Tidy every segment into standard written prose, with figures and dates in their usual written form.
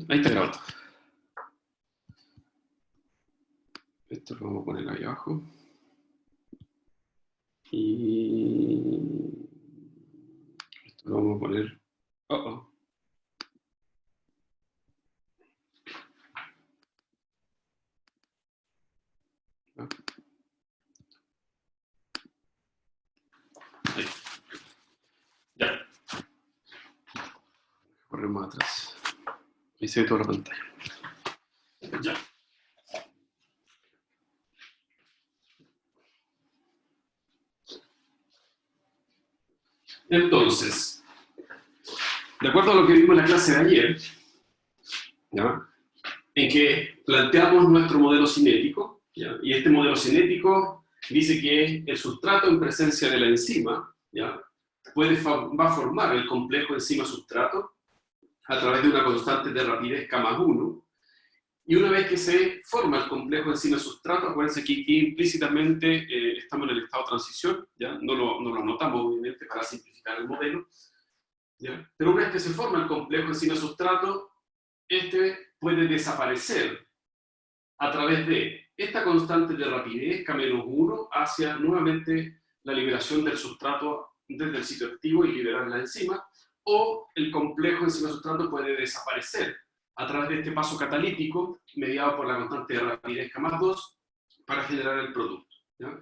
Ahí está grabado. Esto lo vamos a poner ahí abajo. Y esto lo vamos a poner... Ahí. Ya. Corremos atrás. Ahí se ve toda la pantalla. Ya. Entonces, de acuerdo a lo que vimos en la clase de ayer, ¿ya?, en que planteamos nuestro modelo cinético, ¿ya?, y este modelo cinético dice que el sustrato en presencia de la enzima, ¿ya?, va a formar el complejo enzima-sustrato a través de una constante de rapidez K+1, y una vez que se forma el complejo enzima-sustrato, acuérdense que aquí implícitamente estamos en el estado de transición, ¿ya? No lo anotamos obviamente para simplificar el modelo, ¿ya? Pero una vez que se forma el complejo enzima-sustrato, este puede desaparecer a través de esta constante de rapidez K-1 hacia nuevamente la liberación del sustrato desde el sitio activo y liberar la enzima, o el complejo enzima-sustrato puede desaparecer a través de este paso catalítico mediado por la constante de rapidez K+2 para generar el producto, ¿ya?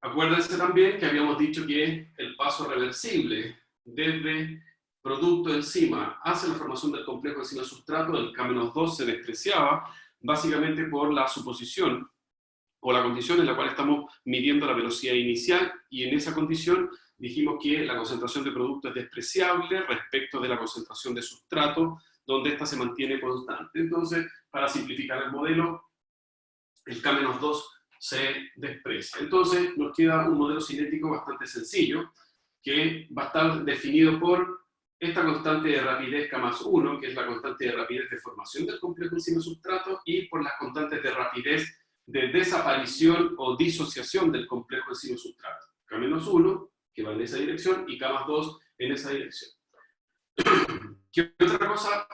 Acuérdense también que habíamos dicho que el paso reversible desde producto enzima hacia la formación del complejo enzima-sustrato, el K-2 se despreciaba básicamente por la suposición o la condición en la cual estamos midiendo la velocidad inicial, y en esa condición dijimos que la concentración de producto es despreciable respecto de la concentración de sustrato, donde ésta se mantiene constante. Entonces, para simplificar el modelo, el K-2 se desprecia. Entonces, nos queda un modelo cinético bastante sencillo, que va a estar definido por esta constante de rapidez K+1, que es la constante de rapidez de formación del complejo enzima-sustrato, y por las constantes de rapidez de desaparición o disociación del complejo enzima-sustrato. K-1, que va en esa dirección, y K+2 en esa dirección. ¿Qué otra cosa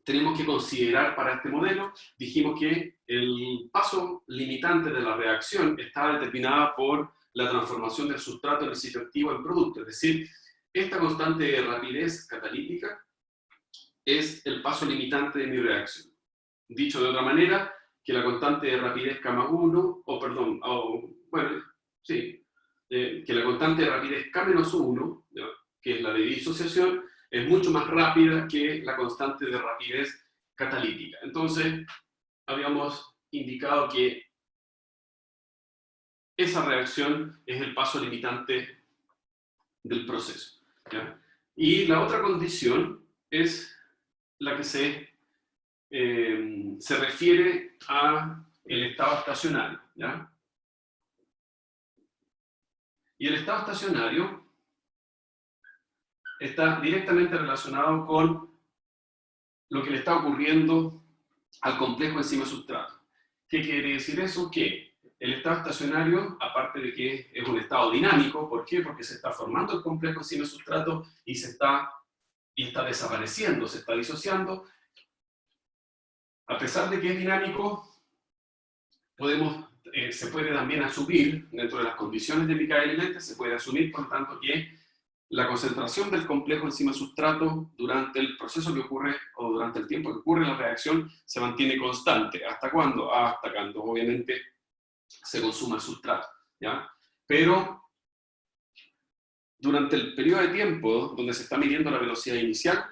tenemos que considerar para este modelo? Dijimos que el paso limitante de la reacción está determinada por la transformación del sustrato en el sitio activo en producto, es decir, esta constante de rapidez catalítica es el paso limitante de mi reacción. Dicho de otra manera, que la constante de rapidez K+1, que la constante de rapidez K-1, ¿ya?, que es la de disociación, es mucho más rápida que la constante de rapidez catalítica. Entonces, habíamos indicado que esa reacción es el paso limitante del proceso, ¿ya? Y la otra condición es la que se refiere al estado estacionario, ¿ya? Y el estado estacionario está directamente relacionado con lo que le está ocurriendo al complejo enzima-sustrato. ¿Qué quiere decir eso? Que el estado estacionario, aparte de que es un estado dinámico, ¿por qué? Porque se está formando el complejo enzima-sustrato y está desapareciendo, se está disociando. A pesar de que es dinámico, se puede también asumir, dentro de las condiciones de Michaelis-Menten, se puede asumir, por tanto, que la concentración del complejo enzima-sustrato durante el proceso que ocurre, o durante el tiempo que ocurre la reacción, se mantiene constante. ¿Hasta cuándo? Hasta cuando, obviamente, se consuma el sustrato, ¿ya? Pero durante el periodo de tiempo donde se está midiendo la velocidad inicial,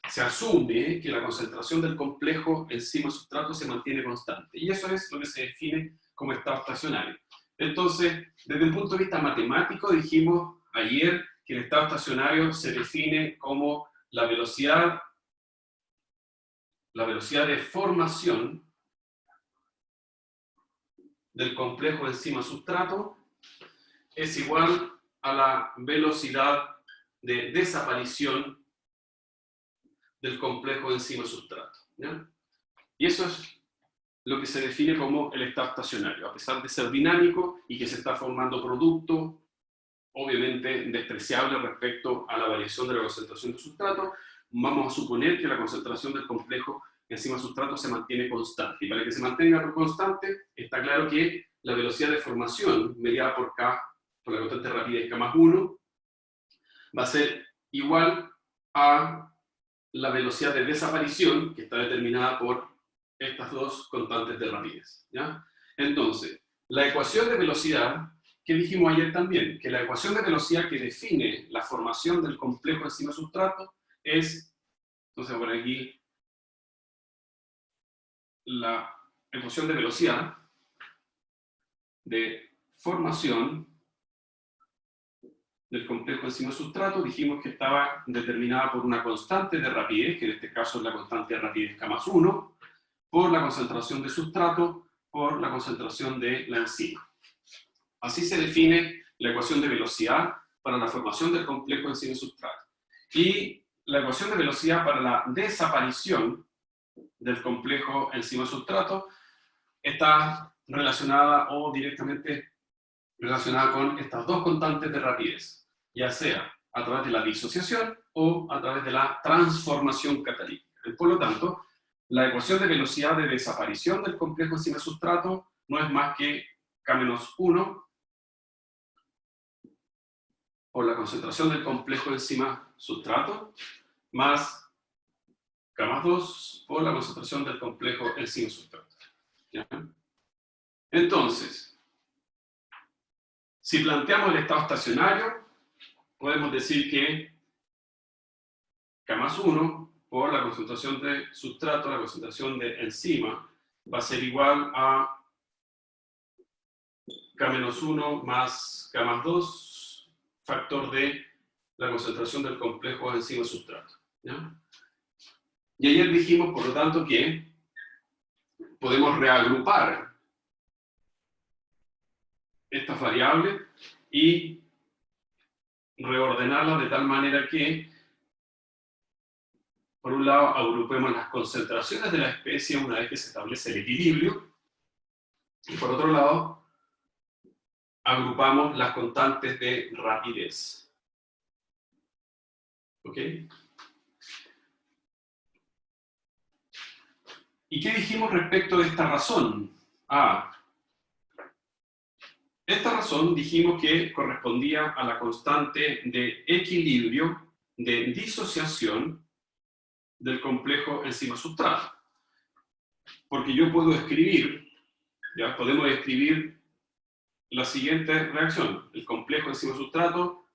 se asume que la concentración del complejo enzima-sustrato se mantiene constante. Y eso es lo que se define como estado estacionario. Entonces, desde un punto de vista matemático, dijimos ayer que el estado estacionario se define como la velocidad de formación del complejo enzima-sustrato es igual a la velocidad de desaparición del complejo enzima-sustrato, ¿ya? Y eso es lo que se define como el estado estacionario, a pesar de ser dinámico y que se está formando producto, obviamente despreciable respecto a la variación de la concentración del sustrato, vamos a suponer que la concentración del complejo enzima-sustrato se mantiene constante. Y para que se mantenga constante, está claro que la velocidad de formación mediada por K, por la constante de rapidez K más 1, va a ser igual a la velocidad de desaparición, que está determinada por estas dos constantes de rapidez, ¿ya? Entonces, la ecuación de velocidad, que dijimos ayer también, que la ecuación de velocidad que define la formación del complejo enzima-sustrato es, entonces por aquí, la ecuación de velocidad de formación del complejo enzima-sustrato, dijimos que estaba determinada por una constante de rapidez, que en este caso es la constante de rapidez K más 1, por la concentración de sustrato, por la concentración de la enzima. Así se define la ecuación de velocidad para la formación del complejo enzima-sustrato. Y la ecuación de velocidad para la desaparición del complejo enzima-sustrato está relacionada o directamente relacionada con estas dos constantes de rapidez, ya sea a través de la disociación o a través de la transformación catalítica. Por lo tanto, la ecuación de velocidad de desaparición del complejo enzima-sustrato no es más que K-1 por la concentración del complejo enzima-sustrato más K más 2 por la concentración del complejo enzima-sustrato. ¿Ya? Entonces, si planteamos el estado estacionario, podemos decir que K más 1 por la concentración de sustrato, la concentración de enzima, va a ser igual a K-1 más K más 2, factor de la concentración del complejo enzima-sustrato. ¿Ya? Y ayer dijimos, por lo tanto, que podemos reagrupar estas variables y reordenarlas de tal manera que, por un lado, agrupemos las concentraciones de la especie una vez que se establece el equilibrio, y por otro lado, agrupamos las constantes de rapidez. ¿Ok? ¿Y qué dijimos respecto de esta razón? Esta razón dijimos que correspondía a la constante de equilibrio de disociación del complejo enzima-sustrato. Porque yo puedo escribir, ya podemos escribir la siguiente reacción. El complejo enzima-sustrato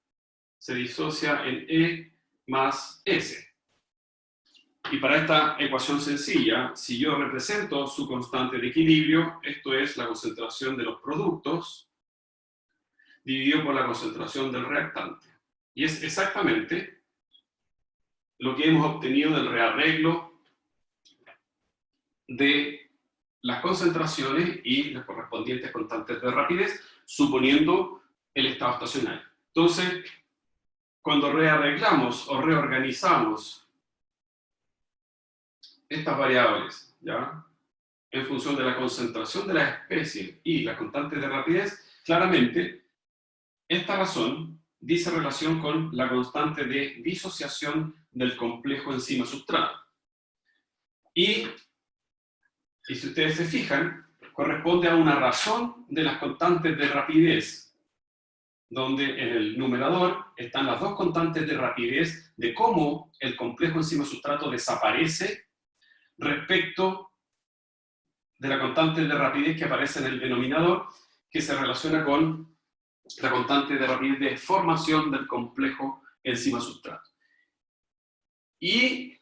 se disocia en E más S. Y para esta ecuación sencilla, si yo represento su constante de equilibrio, esto es la concentración de los productos dividido por la concentración del reactante. Y es exactamente lo que hemos obtenido del rearreglo de las concentraciones y las correspondientes constantes de rapidez, suponiendo el estado estacionario. Entonces, cuando rearreglamos o reorganizamos estas variables, ¿ya?, en función de la concentración de las especies y las constantes de rapidez, claramente, esta razón dice relación con la constante de disociación del complejo enzima-sustrato. Y si ustedes se fijan, corresponde a una razón de las constantes de rapidez, donde en el numerador están las dos constantes de rapidez de cómo el complejo enzima-sustrato desaparece respecto de la constante de rapidez que aparece en el denominador, que se relaciona con la constante de rapidez de formación del complejo enzima-sustrato. Y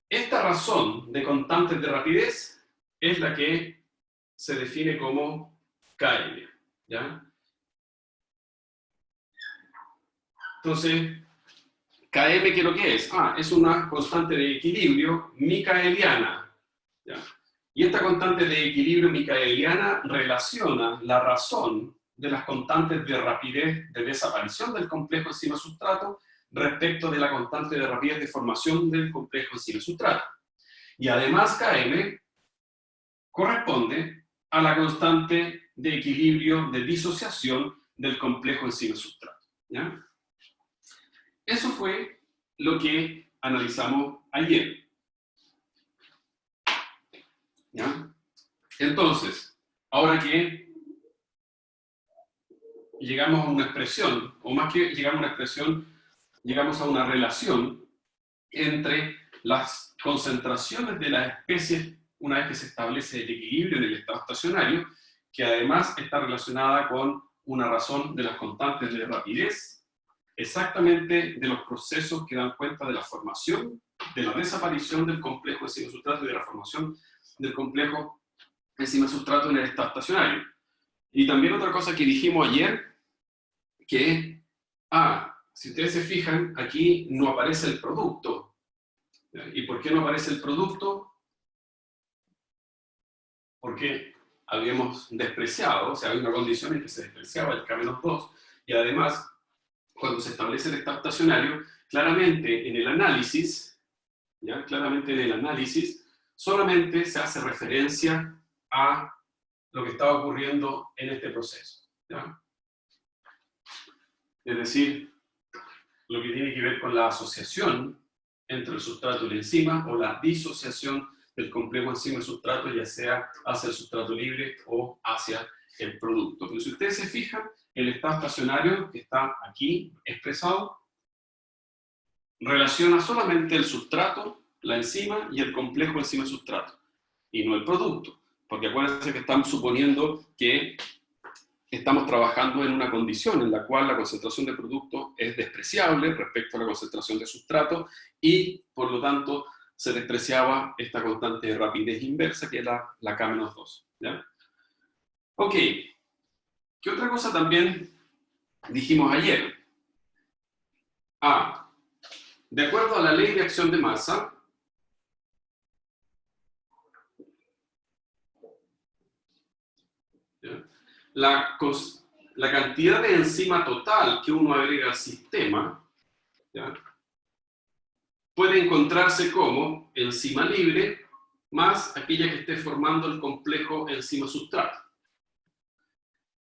esta razón de constantes de rapidez es la que se define como KM, ¿ya? Entonces, KM, ¿qué es lo que es? Es una constante de equilibrio micaeliana, ¿ya? Y esta constante de equilibrio micaeliana relaciona la razón de las constantes de rapidez de desaparición del complejo enzima-sustrato respecto de la constante de rapidez de formación del complejo enzima-sustrato. Y además Km corresponde a la constante de equilibrio de disociación del complejo enzima-sustrato. ¿Ya? Eso fue lo que analizamos ayer. ¿Ya? Entonces, ahora que llegamos a una expresión, o más que llegamos a una expresión, llegamos a una relación entre las concentraciones de las especies una vez que se establece el equilibrio en el estado estacionario, que además está relacionada con una razón de las constantes de rapidez, exactamente de los procesos que dan cuenta de la formación, de la desaparición del complejo enzima-sustrato y de la formación del complejo enzima-sustrato en el estado estacionario. Y también otra cosa que dijimos ayer, que, si ustedes se fijan, aquí no aparece el producto. ¿Y por qué no aparece el producto? Porque habíamos despreciado, o sea, había una condición en que se despreciaba el K-2, y además, cuando se establece el estado estacionario, claramente en el análisis, ¿ya? Claramente en el análisis, solamente se hace referencia a lo que estaba ocurriendo en este proceso, ¿ya? Es decir, lo que tiene que ver con la asociación entre el sustrato y la enzima, o la disociación del complejo enzima-sustrato, ya sea hacia el sustrato libre o hacia el producto. Pero si ustedes se fijan, el estado estacionario que está aquí expresado relaciona solamente el sustrato, la enzima y el complejo enzima-sustrato, y no el producto. Porque acuérdense que estamos suponiendo que estamos trabajando en una condición en la cual la concentración de producto es despreciable respecto a la concentración de sustrato, y por lo tanto se despreciaba esta constante de rapidez inversa, que es la K-2. ¿Ya? Ok, ¿qué otra cosa también dijimos ayer? De acuerdo a la ley de acción de masa, ¿ya? La cantidad de enzima total que uno agrega al sistema, ¿ya?, puede encontrarse como enzima libre más aquella que esté formando el complejo enzima-sustrato.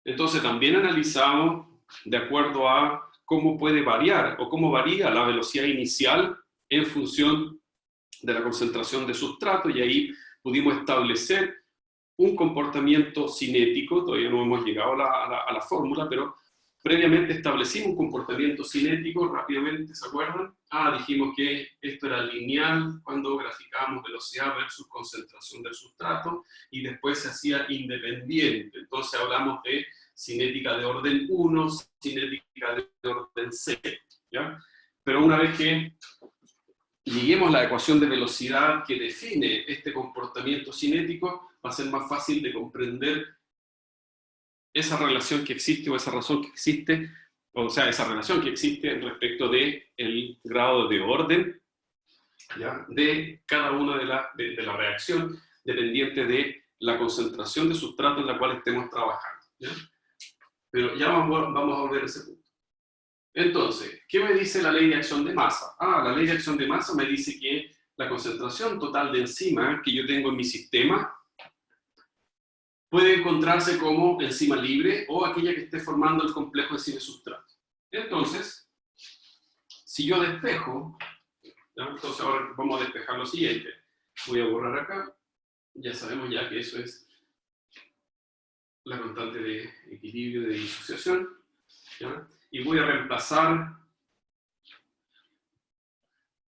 Entonces también analizamos de acuerdo a cómo puede variar o cómo varía la velocidad inicial en función de la concentración de sustrato, y ahí pudimos establecer un comportamiento cinético. Todavía no hemos llegado a la fórmula, pero previamente establecimos un comportamiento cinético rápidamente, ¿se acuerdan? Dijimos que esto era lineal cuando graficábamos velocidad versus concentración del sustrato, y después se hacía independiente. Entonces hablamos de cinética de orden 1, cinética de orden 0, ¿ya? Pero una vez que lleguemos a la ecuación de velocidad que define este comportamiento cinético, va a ser más fácil de comprender esa relación que existe, o esa razón que existe, o sea, esa relación que existe respecto del grado de orden, ¿ya?, de cada una de la reacción, dependiente de la concentración de sustrato en la cual estemos trabajando, ¿ya? Pero ya vamos a volver a ese punto. Entonces, ¿qué me dice la ley de acción de masa? La ley de acción de masa me dice que la concentración total de enzima que yo tengo en mi sistema puede encontrarse como enzima libre o aquella que esté formando el complejo enzima-sustrato. Entonces, si yo despejo, ¿ya?, entonces ahora vamos a despejar lo siguiente. Voy a borrar acá, ya sabemos ya que eso es la constante de equilibrio de disociación, ¿ya?, y voy a reemplazar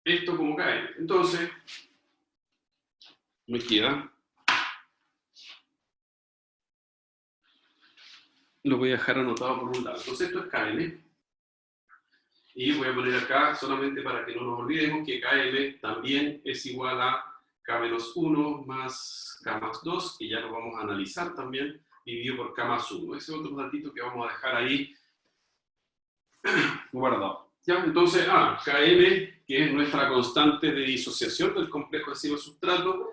esto como Km. Entonces, me queda, lo voy a dejar anotado por un lado. Entonces esto es Km, y voy a poner acá, solamente para que no nos olvidemos, que Km también es igual a K-1 más K-2, que ya lo vamos a analizar también, dividido por K-1. Ese es otro datito que vamos a dejar ahí guardado. ¿Ya? Entonces, Km, que es nuestra constante de disociación del complejo enzima-sustrato,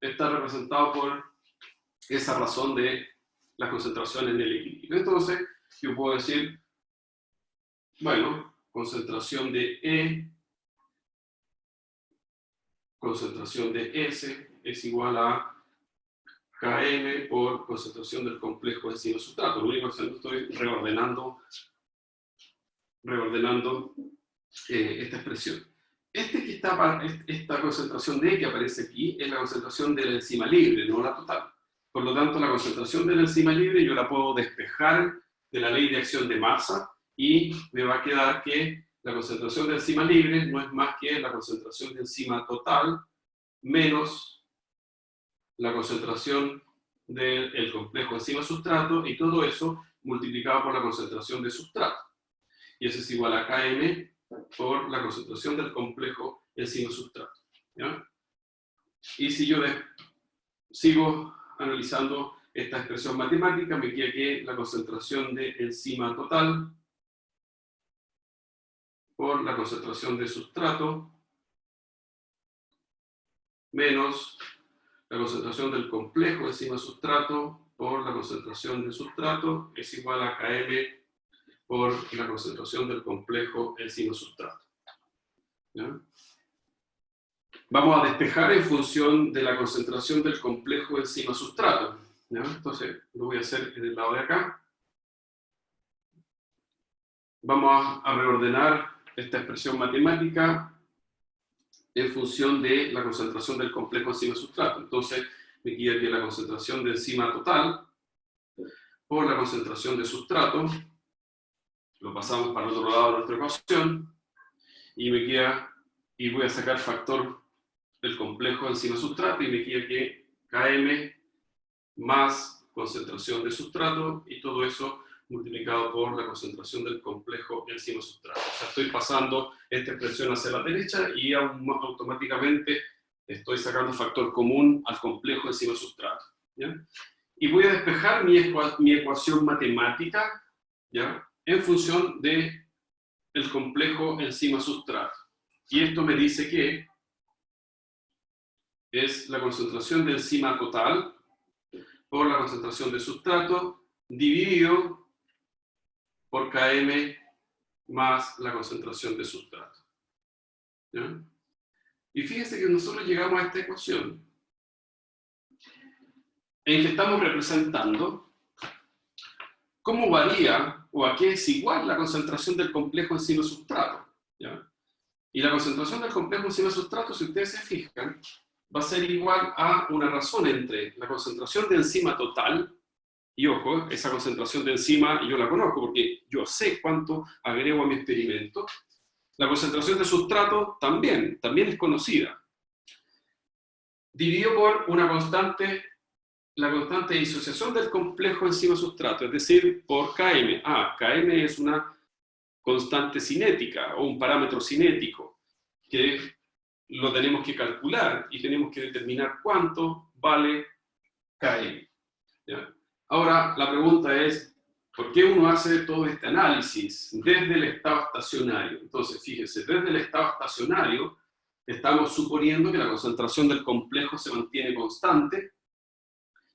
está representado por esa razón de la concentración en el equilibrio. Entonces, yo puedo decir, bueno, concentración de E, concentración de S es igual a Km por concentración del complejo enzima-sustrato. Lo único que estoy reordenando esta expresión. esta concentración D que aparece aquí es la concentración de la enzima libre, no la total. Por lo tanto, la concentración de la enzima libre yo la puedo despejar de la ley de acción de masa y me va a quedar que la concentración de enzima libre no es más que la concentración de enzima total menos la concentración del complejo enzima-sustrato y todo eso multiplicado por la concentración de sustrato. Y eso es igual a Km por la concentración del complejo enzima-sustrato. ¿Ya? Y si yo sigo analizando esta expresión matemática, me queda que la concentración de enzima total por la concentración de sustrato menos la concentración del complejo enzima-sustrato por la concentración de sustrato es igual a Km por la concentración del complejo enzima-sustrato. ¿Ya? Vamos a despejar en función de la concentración del complejo enzima-sustrato. ¿Ya? Entonces, lo voy a hacer en el lado de acá. Vamos a reordenar esta expresión matemática en función de la concentración del complejo enzima-sustrato. Entonces, me queda que la concentración de enzima total por la concentración de sustrato, lo pasamos para el otro lado de nuestra ecuación, y me queda, y voy a sacar factor del complejo enzima-sustrato, y me queda que Km más concentración de sustrato, y todo eso multiplicado por la concentración del complejo enzima-sustrato. O sea, estoy pasando esta expresión hacia la derecha y automáticamente estoy sacando factor común al complejo enzima-sustrato. ¿Ya? Y voy a despejar mi ecuación matemática, ¿ya?, en función del complejo enzima-sustrato. Y esto me dice que es la concentración de enzima total por la concentración de sustrato dividido por Km más la concentración de sustrato. ¿Ya? Y fíjense que nosotros llegamos a esta ecuación en que estamos representando cómo varía o a qué es igual la concentración del complejo enzima-sustrato. ¿Ya? Y la concentración del complejo enzima-sustrato, si ustedes se fijan, va a ser igual a una razón entre la concentración de enzima total. Y ojo, esa concentración de enzima yo la conozco porque yo sé cuánto agrego a mi experimento. La concentración de sustrato también es conocida. Dividido por una constante, la constante de disociación del complejo enzima-sustrato, es decir, por Km. Km es una constante cinética o un parámetro cinético que lo tenemos que calcular y tenemos que determinar cuánto vale Km. ¿Ya? Ahora, la pregunta es, ¿por qué uno hace todo este análisis desde el estado estacionario? Entonces, fíjense, desde el estado estacionario estamos suponiendo que la concentración del complejo se mantiene constante,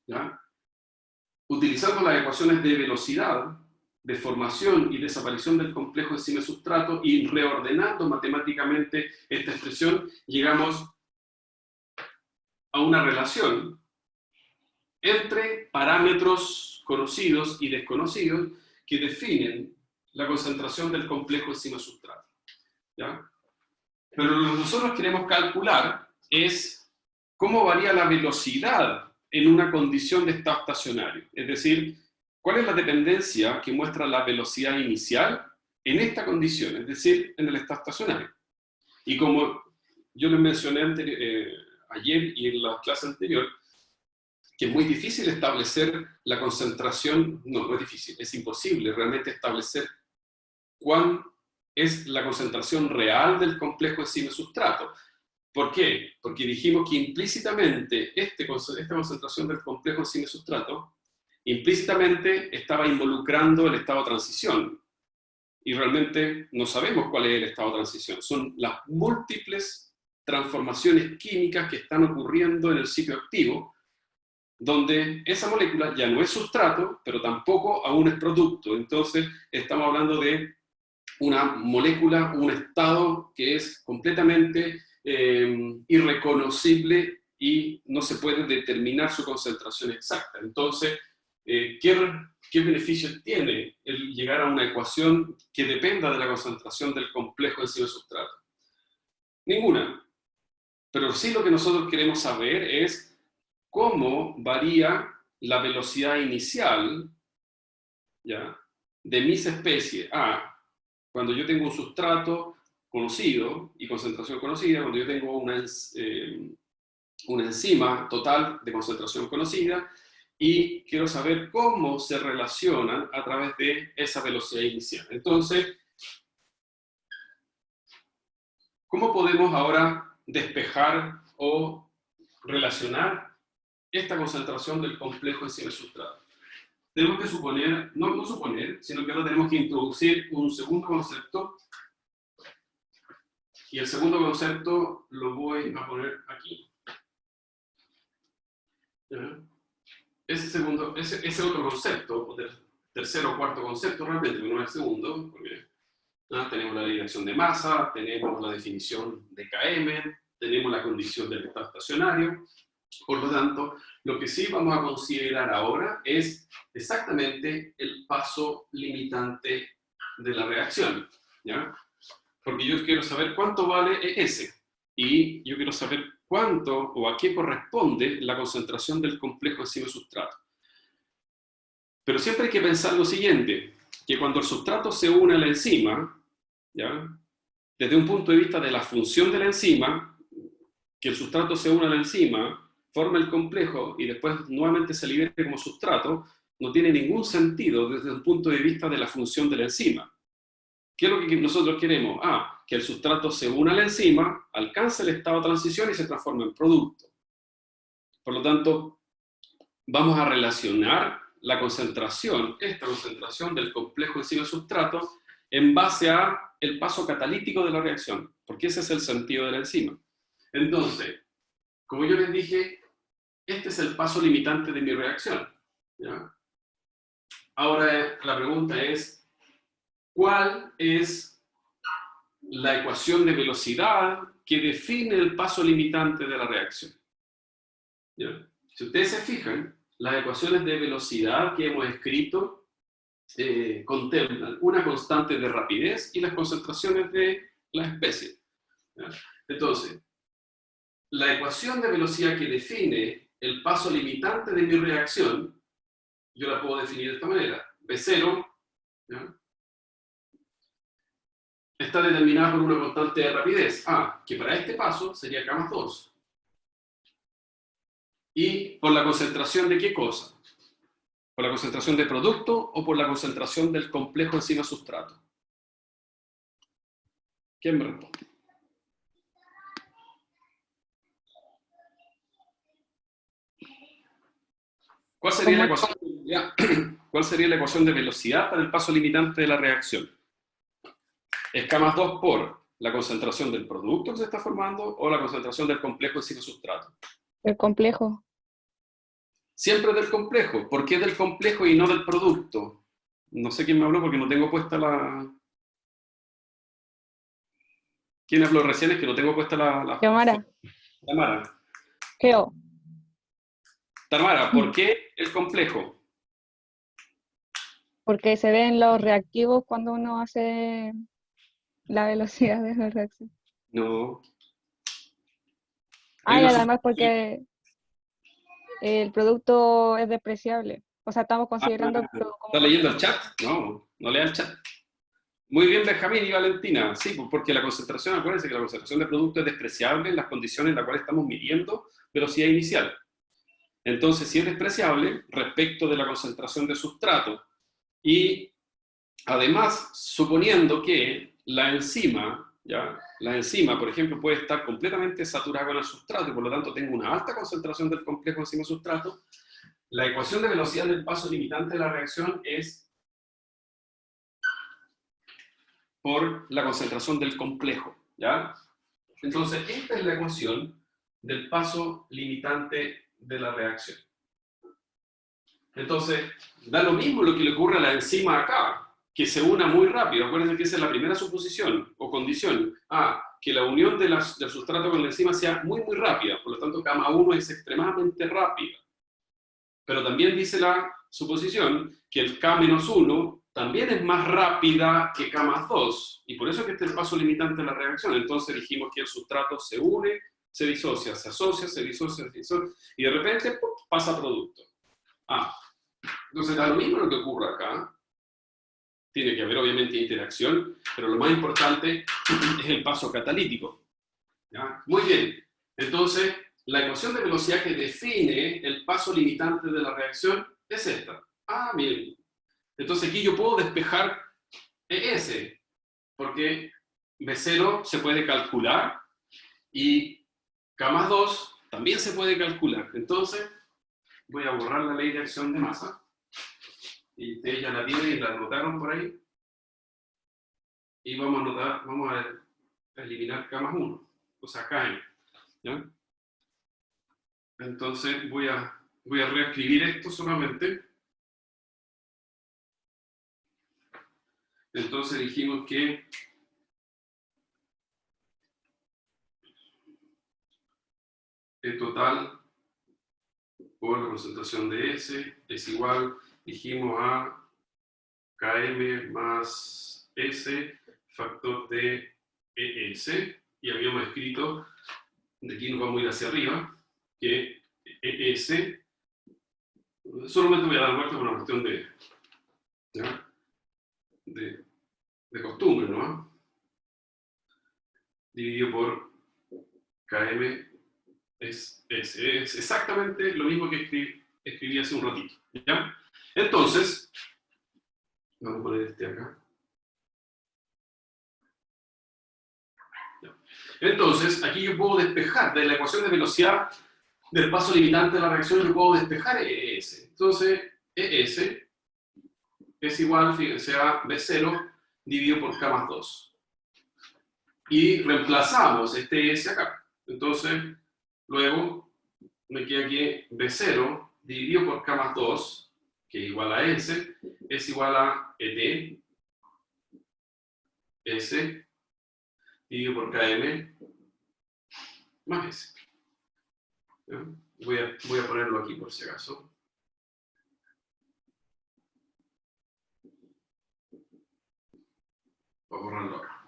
¿ya?, utilizando las ecuaciones de velocidad, de formación y desaparición del complejo enzima-sustrato y reordenando matemáticamente esta expresión, llegamos a una relación entre parámetros conocidos y desconocidos que definen la concentración del complejo enzima-sustrato. ¿Ya? Pero lo que nosotros queremos calcular es cómo varía la velocidad en una condición de estado estacionario. Es decir, cuál es la dependencia que muestra la velocidad inicial en esta condición, es decir, en el estado estacionario. Y como yo les mencioné ayer y en la clase anterior, que es muy difícil establecer la concentración, no es difícil, es imposible realmente establecer cuán es la concentración real del complejo enzima-sustrato. ¿Por qué? Porque dijimos que implícitamente esta concentración del complejo enzima-sustrato implícitamente estaba involucrando el estado de transición. Y realmente no sabemos cuál es el estado de transición. Son las múltiples transformaciones químicas que están ocurriendo en el sitio activo, donde esa molécula ya no es sustrato, pero tampoco aún es producto. Entonces, estamos hablando de una molécula, un estado que es completamente irreconocible y no se puede determinar su concentración exacta. Entonces, ¿qué beneficios tiene el llegar a una ecuación que dependa de la concentración del complejo enzima-sustrato? Ninguna. Pero sí lo que nosotros queremos saber es cómo varía la velocidad inicial, ¿ya?, de mis especies. Cuando yo tengo un sustrato conocido y concentración conocida, cuando yo tengo una enzima total de concentración conocida, y quiero saber cómo se relacionan a través de esa velocidad inicial. Entonces, ¿cómo podemos ahora despejar o relacionar esta concentración del complejo enzima sustrato? Tenemos que suponer, no suponer, sino que ahora tenemos que introducir un segundo concepto, y el segundo concepto lo voy a poner aquí. ¿Ya? Ese otro concepto, o tercero o cuarto concepto realmente, pero no es el segundo, porque tenemos la dirección de masa, tenemos la definición de km, tenemos la condición del estado estacionario. Por lo tanto, lo que sí vamos a considerar ahora es exactamente el paso limitante de la reacción, ¿ya? Porque yo quiero saber cuánto vale ese, y yo quiero saber cuánto o a qué corresponde la concentración del complejo enzima-sustrato. Pero siempre hay que pensar lo siguiente, que cuando el sustrato se une a la enzima, ¿ya?, desde un punto de vista de la función de la enzima, que el sustrato se une a la enzima, forma el complejo y después nuevamente se libere como sustrato, no tiene ningún sentido desde un punto de vista de la función de la enzima. ¿Qué es lo que nosotros queremos? Que el sustrato se una a la enzima, alcance el estado de transición y se transforme en producto. Por lo tanto, vamos a relacionar la concentración, esta concentración del complejo enzima-sustrato, en base a el paso catalítico de la reacción, porque ese es el sentido de la enzima. Entonces, como yo les dije, este es el paso limitante de mi reacción, ¿ya? Ahora la pregunta es, ¿cuál es la ecuación de velocidad que define el paso limitante de la reacción? ¿Ya? Si ustedes se fijan, las ecuaciones de velocidad que hemos escrito contemplan una constante de rapidez y las concentraciones de la especie, ¿ya? Entonces, la ecuación de velocidad que define el paso limitante de mi reacción, yo la puedo definir de esta manera. V0, ¿ya?, está determinada por una constante de rapidez, que para este paso sería K más 2. ¿Y por la concentración de qué cosa? ¿Por la concentración de producto o por la concentración del complejo enzima-sustrato? ¿Quién me responde? ¿Cuál sería la ecuación de velocidad para el paso limitante de la reacción? ¿Es K más 2 por la concentración del producto que se está formando o la concentración del complejo enzima-sustrato? El complejo. Siempre del complejo. ¿Por qué del complejo y no del producto? No sé quién me habló porque no tengo puesta la... ¿Quién habló recién? Es que no tengo puesta la... Tamara. Tamara. Geo. Tamara, ¿por qué el complejo? Porque se ven los reactivos cuando uno hace la velocidad de la reacción. No. Y además porque el producto es despreciable. O sea, estamos considerando... ¿Está leyendo el chat? No lea el chat. Muy bien, Benjamín y Valentina. Sí, porque la concentración, acuérdense que la concentración de producto es despreciable en las condiciones en las cuales estamos midiendo velocidad inicial. Entonces, si es despreciable respecto de la concentración de sustrato, y además, suponiendo que la enzima, ¿ya?, la enzima, por ejemplo, puede estar completamente saturada con el sustrato y por lo tanto tengo una alta concentración del complejo enzima-sustrato, la ecuación de velocidad del paso limitante de la reacción es por la concentración del complejo, ¿ya? Entonces, esta es la ecuación del paso limitante de la reacción. Entonces, da lo mismo lo que le ocurre a la enzima acá, que se una muy rápido. Acuérdense que esa es la primera suposición o condición. Que la unión del sustrato con la enzima sea muy, muy rápida. Por lo tanto, K1 es extremadamente rápida. Pero también dice la suposición que el K-1 también es más rápida que K más 2, y por eso es que este es el paso limitante de la reacción. Entonces dijimos que el sustrato se une, se disocia, se asocia, se disocia, se disocia, y de repente ¡pum!, pasa a producto. Entonces da lo mismo lo que ocurre acá. Tiene que haber obviamente interacción, pero lo más importante es el paso catalítico. ¿Ya? Muy bien. Entonces, la ecuación de velocidad que define el paso limitante de la reacción es esta. Miren. Entonces aquí yo puedo despejar ES, porque B0 se puede calcular y K más 2 también se puede calcular. Entonces, voy a borrar la ley de acción de masa. Y ustedes ya la tienen y la anotaron por ahí. Y vamos a eliminar K más 1, o sea, KM. ¿Ya? Entonces voy a reescribir esto solamente. Entonces dijimos que el total por la concentración de S es igual, dijimos, a Km más S factor de ES, y habíamos escrito, de aquí nos vamos a ir hacia arriba, que ES, solamente voy a dar vuelta por una cuestión de costumbre, ¿no? Dividido por Km es exactamente lo mismo que escribí hace un ratito, ¿ya? Entonces, vamos a poner este acá. Entonces, aquí yo puedo despejar de la ecuación de velocidad del paso limitante de la reacción, yo puedo despejar ES. Entonces, ES es igual, fíjense, a B0 dividido por K más 2. Y reemplazamos este ES acá. Entonces, luego me queda aquí B0 dividido por K más 2, que es igual a S, es igual a ET, S, dividido por KM, más S. Voy a ponerlo aquí por si acaso. Voy a borrarlo acá.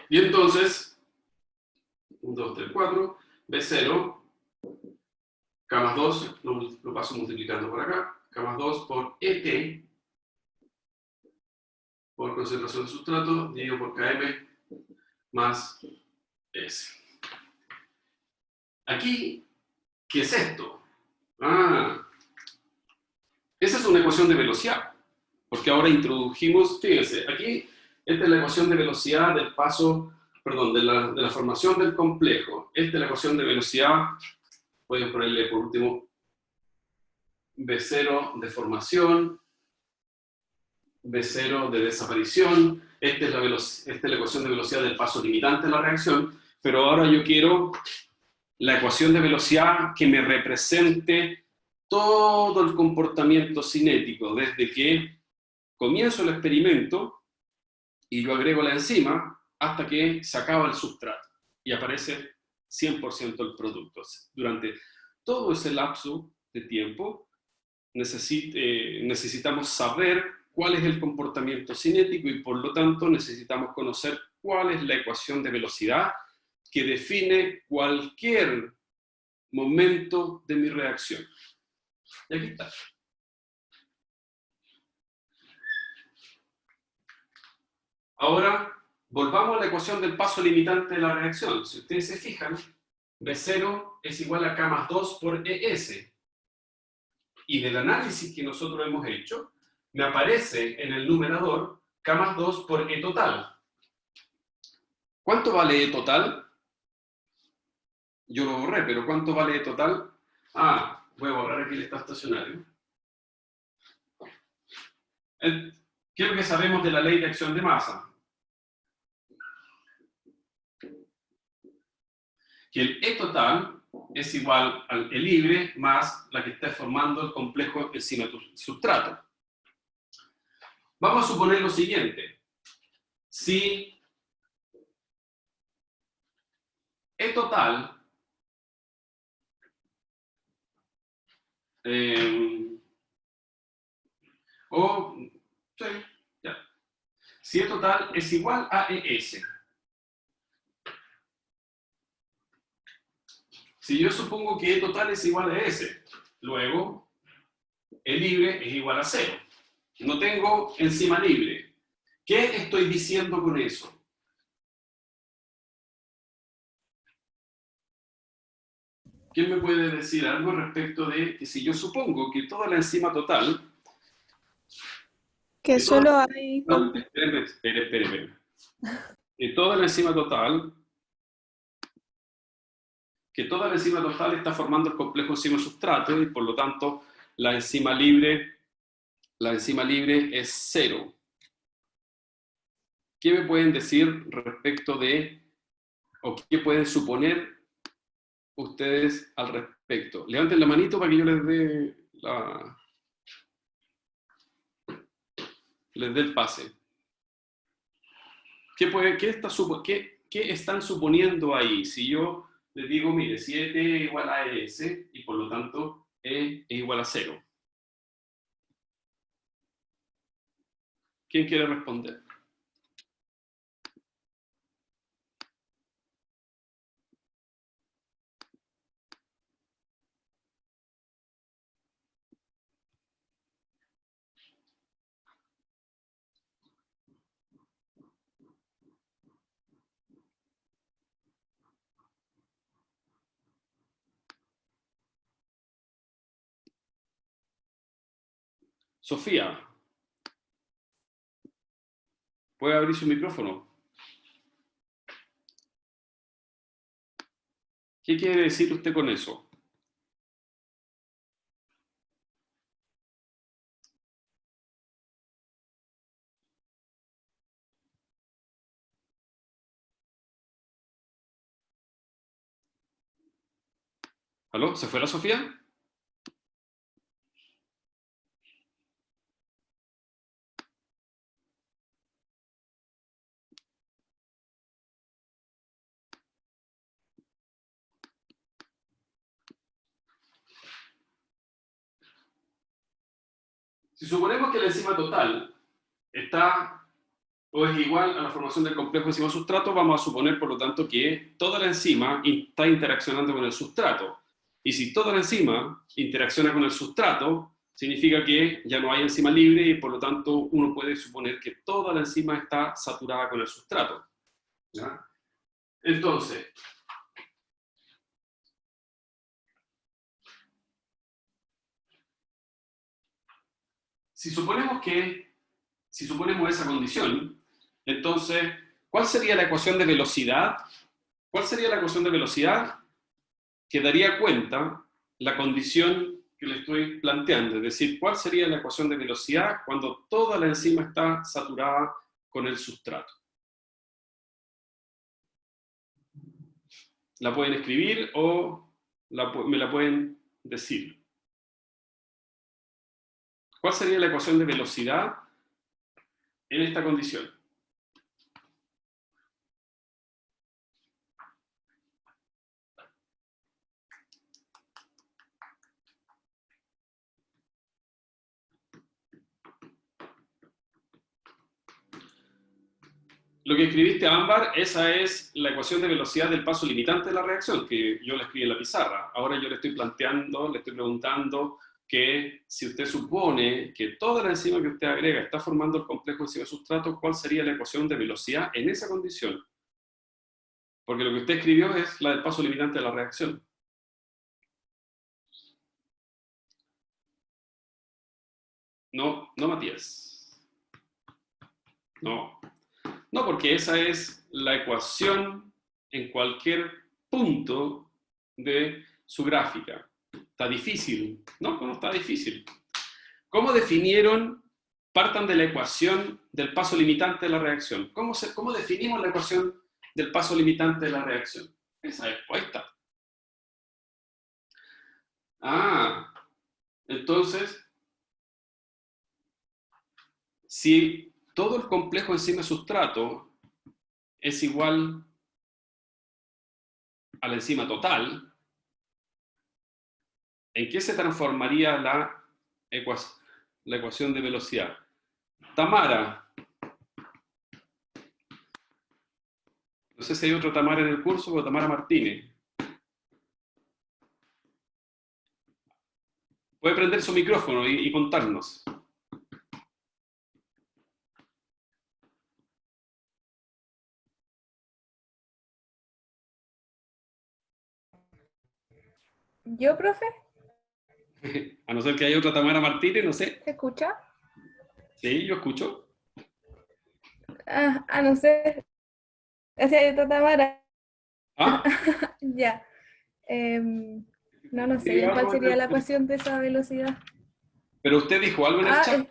Y entonces, 1, 2, 3, 4, B0, K más 2, lo paso multiplicando por acá, K más 2 por ET, por concentración de sustrato, dividido por KM, más S. Aquí, ¿qué es esto? Esa es una ecuación de velocidad, porque ahora introdujimos, fíjense, aquí, esta es la ecuación de velocidad del paso, perdón, de la formación del complejo. Esta es la ecuación de velocidad, pueden ponerle por último B0 de formación, B0 de desaparición, esta es la ecuación de velocidad del paso limitante de la reacción, pero ahora yo quiero la ecuación de velocidad que me represente todo el comportamiento cinético, desde que comienzo el experimento y yo agrego la enzima hasta que se acaba el sustrato y aparece 100% el producto. Durante todo ese lapso de tiempo necesitamos saber cuál es el comportamiento cinético y por lo tanto necesitamos conocer cuál es la ecuación de velocidad que define cualquier momento de mi reacción. Y aquí está. Ahora, volvamos a la ecuación del paso limitante de la reacción. Si ustedes se fijan, B0 es igual a K más 2 por ES. Y del análisis que nosotros hemos hecho, me aparece en el numerador K más 2 por E total. ¿Cuánto vale E total? Yo lo borré, pero ¿cuánto vale E total? Voy a borrar aquí el estado estacionario. ¿Qué es lo que sabemos de la ley de acción de masa? Que el E total es igual al E libre más la que está formando el complejo encima del sustrato. Vamos a suponer lo siguiente. Si E total Sí, ya. Si E total es igual a ES. Si yo supongo que E total es igual a ES, luego E libre es igual a 0. No tengo enzima libre. ¿Qué estoy diciendo con eso? ¿Quién me puede decir algo respecto de que si yo supongo que toda la enzima total... Que solo hay... No, espere. Que toda la enzima total... Que toda la enzima total está formando el complejo enzima-sustrato y por lo tanto la enzima libre es 0. ¿Qué me pueden decir respecto de, o qué pueden suponer ustedes al respecto? Levanten la manito para que yo les dé el pase. ¿Qué están suponiendo ahí? Si yo les digo, mire, si E es igual a ES y por lo tanto E es igual a 0. ¿Quién quiere responder? Sofía, ¿puede abrir su micrófono? ¿Qué quiere decir usted con eso? ¿Aló? ¿Se fue la Sofía? Si suponemos que la enzima total está o es igual a la formación del complejo enzima-sustrato, vamos a suponer, por lo tanto, que toda la enzima está interaccionando con el sustrato. Y si toda la enzima interacciona con el sustrato, significa que ya no hay enzima libre y, por lo tanto, uno puede suponer que toda la enzima está saturada con el sustrato. ¿Ya? Entonces, si suponemos esa condición, entonces, ¿cuál sería la ecuación de velocidad? ¿Cuál sería la ecuación de velocidad que daría cuenta la condición que le estoy planteando? Es decir, ¿cuál sería la ecuación de velocidad cuando toda la enzima está saturada con el sustrato? ¿La pueden escribir o me la pueden decir? ¿Cuál sería la ecuación de velocidad en esta condición? Lo que escribiste, Ámbar, esa es la ecuación de velocidad del paso limitante de la reacción, que yo la escribí en la pizarra. Ahora yo le estoy preguntando que si usted supone que toda la enzima que usted agrega está formando el complejo enzima-sustrato, ¿cuál sería la ecuación de velocidad en esa condición? Porque lo que usted escribió es la del paso limitante de la reacción. No, no, Matías. No. No, porque esa es la ecuación en cualquier punto de su gráfica. Está difícil. No, no está difícil. ¿Cómo definieron? Partan de la ecuación del paso limitante de la reacción. ¿Cómo definimos la ecuación del paso limitante de la reacción? Esa es, ahí está. Ah, entonces, si todo el complejo enzima-sustrato es igual a la enzima total, ¿en qué se transformaría la ecuación de velocidad? Tamara. No sé si hay otro Tamara en el curso, pero Tamara Martínez. Puede prender su micrófono y contarnos. ¿Yo, profe? A no ser que haya otra Tamara Martínez, no sé. ¿Se escucha? Sí, yo escucho. No sé. O sea, otra Tamara. ¿Ah? Ya. No sé bien cuál sería la ecuación de esa velocidad. Pero usted dijo algo en el chat.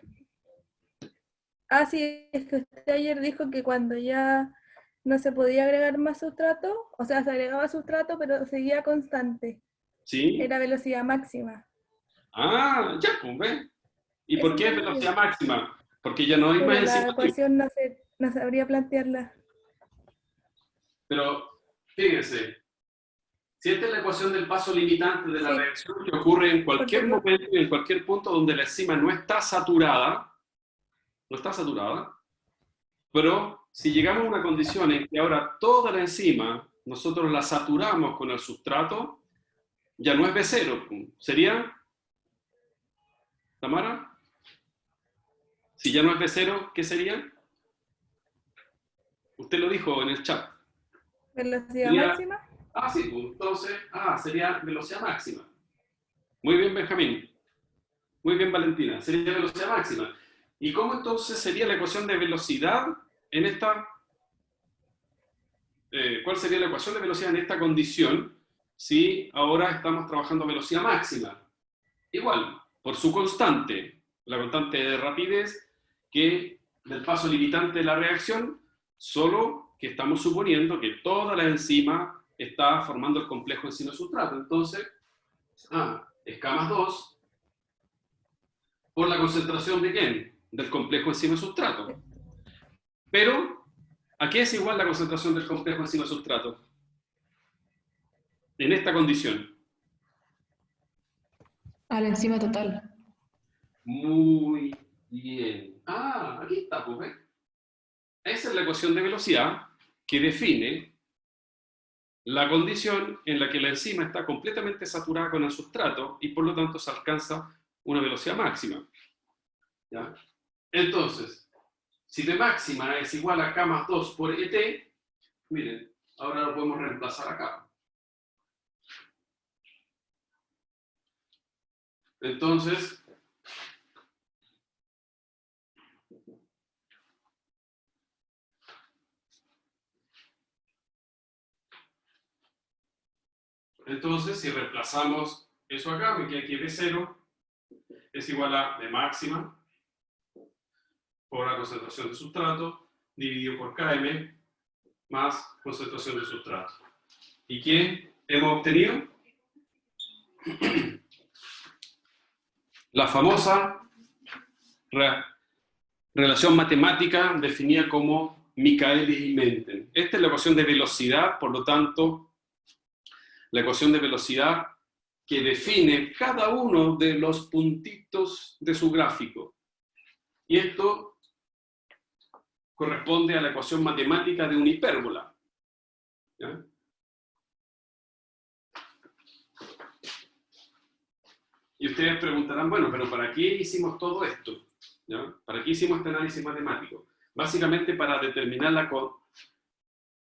Sí, es que usted ayer dijo que cuando ya no se podía agregar más sustrato, o sea, se agregaba sustrato, pero seguía constante. Sí. Era velocidad máxima. Ya, pues, ¿ve? ¿Y por Eso qué es entendí yo. velocidad máxima? Porque ya no hay más Pero la enzima. ecuación no sabría plantearla. Pero, fíjense, si esta es la ecuación del paso limitante de la Sí. reacción que ocurre en cualquier Porque- momento y en cualquier punto donde la enzima no está saturada, pero si llegamos a una condición en que ahora toda la enzima nosotros la saturamos con el sustrato, ya no es B0. ¿Sería, Tamara? Si ya no es B0, ¿qué sería? Usted lo dijo en el chat. ¿Velocidad Sería, máxima? sí, pues, entonces, sería velocidad máxima. Muy bien, Benjamín. Muy bien, Valentina. Sería velocidad máxima. ¿Y cómo entonces sería la ecuación de velocidad en esta... ¿cuál sería la ecuación de velocidad en esta condición si ahora estamos trabajando a velocidad máxima? Igual, por su constante, la constante de rapidez que del paso limitante de la reacción, solo que estamos suponiendo que toda la enzima está formando el complejo enzima-sustrato. Entonces, es K más 2 por la concentración de ¿quién? Del complejo enzima-sustrato. Pero, ¿a qué es igual la concentración del complejo enzima-sustrato? En esta condición. A la enzima total. Muy bien. Aquí está, pues, ¿ves? Esa es la ecuación de velocidad que define la condición en la que la enzima está completamente saturada con el sustrato y por lo tanto se alcanza una velocidad máxima. ¿Ya? Entonces, si V máxima es igual a K más 2 por ET, miren, ahora lo podemos reemplazar acá. Entonces, si reemplazamos eso acá, me queda aquí V0 es igual a V máxima por la concentración de sustrato dividido por Km más concentración de sustrato. ¿Y qué hemos obtenido? La famosa relación matemática definida como Michaelis y Menten. Esta es la ecuación de velocidad, por lo tanto, la ecuación de velocidad que define cada uno de los puntitos de su gráfico. Y esto corresponde a la ecuación matemática de una hipérbola. ¿Ya? Y ustedes preguntarán, bueno, pero ¿para qué hicimos todo esto? ¿Ya? ¿Para qué hicimos este análisis matemático? Básicamente para determinar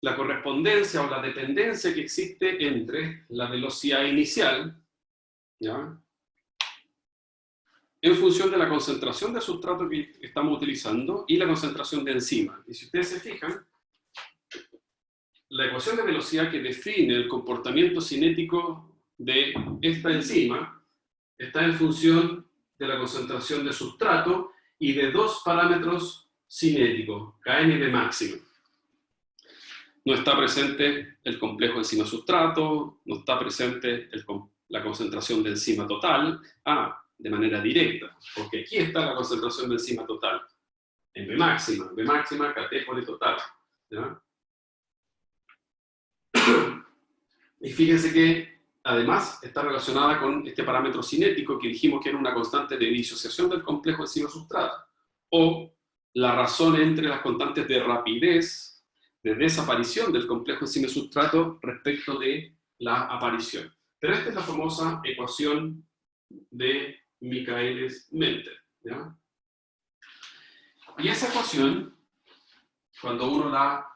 la correspondencia o la dependencia que existe entre la velocidad inicial, ¿ya?, en función de la concentración de sustrato que estamos utilizando y la concentración de enzima. Y si ustedes se fijan, la ecuación de velocidad que define el comportamiento cinético de esta enzima está en función de la concentración de sustrato y de dos parámetros cinéticos, Km y V máxima. No está presente el complejo enzima-sustrato, no está presente la concentración de enzima total, de manera directa, porque aquí está la concentración de enzima total, en V máxima, Kt por E total. ¿Ya? Y fíjense que además está relacionada con este parámetro cinético que dijimos que era una constante de disociación del complejo enzima-sustrato, o la razón entre las constantes de rapidez de desaparición del complejo enzima-sustrato respecto de la aparición. Pero esta es la famosa ecuación de Michaelis-Menten, ¿ya? Y esa ecuación, cuando uno la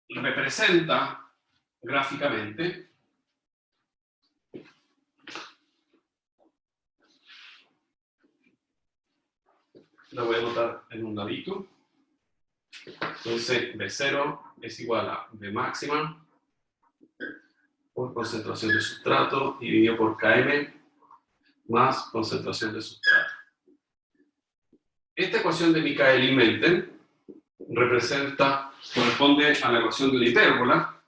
representa gráficamente, la voy a anotar en un ladito. Entonces, B0 es igual a B máxima por concentración de sustrato dividido por Km más concentración de sustrato. Esta ecuación de Michaelis-Menten corresponde a la ecuación de la hipérbola,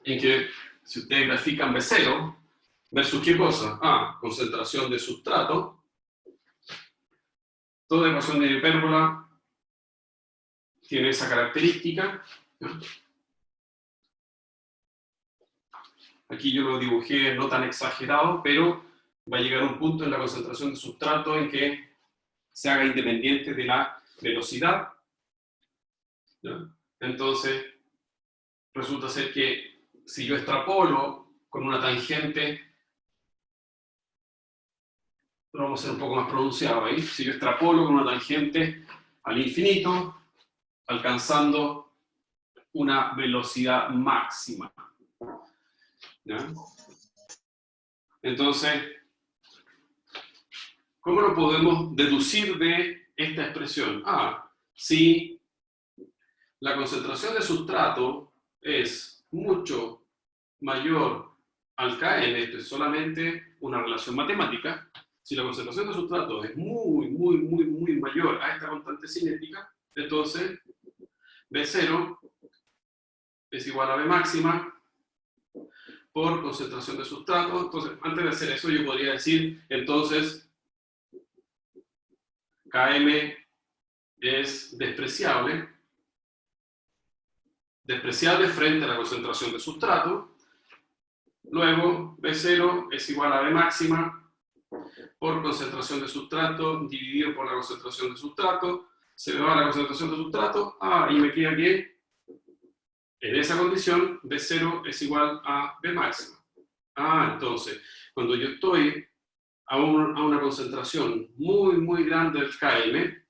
en que si ustedes grafican B0 versus qué cosa, concentración de sustrato, toda ecuación de hipérbola tiene esa característica. Aquí yo lo dibujé no tan exagerado, pero va a llegar un punto en la concentración de sustrato en que se haga independiente de la velocidad, ¿ya? Entonces, resulta ser que si yo extrapolo con una tangente, lo vamos a hacer un poco más pronunciado ahí, si yo extrapolo con una tangente al infinito, alcanzando una velocidad máxima, ¿ya? Entonces, ¿cómo lo podemos deducir de esta expresión? Si la concentración de sustrato es mucho mayor al Km, esto es solamente una relación matemática, si la concentración de sustrato es muy mayor a esta constante cinética, entonces B0 es igual a B máxima por concentración de sustrato. Entonces, antes de hacer eso, yo podría decir, entonces, Km es despreciable frente a la concentración de sustrato. Luego, B0 es igual a B máxima por concentración de sustrato dividido por la concentración de sustrato. Se me va la concentración de sustrato, y me queda que en esa condición B0 es igual a B máxima. Entonces, cuando yo estoy a una concentración muy grande del Km,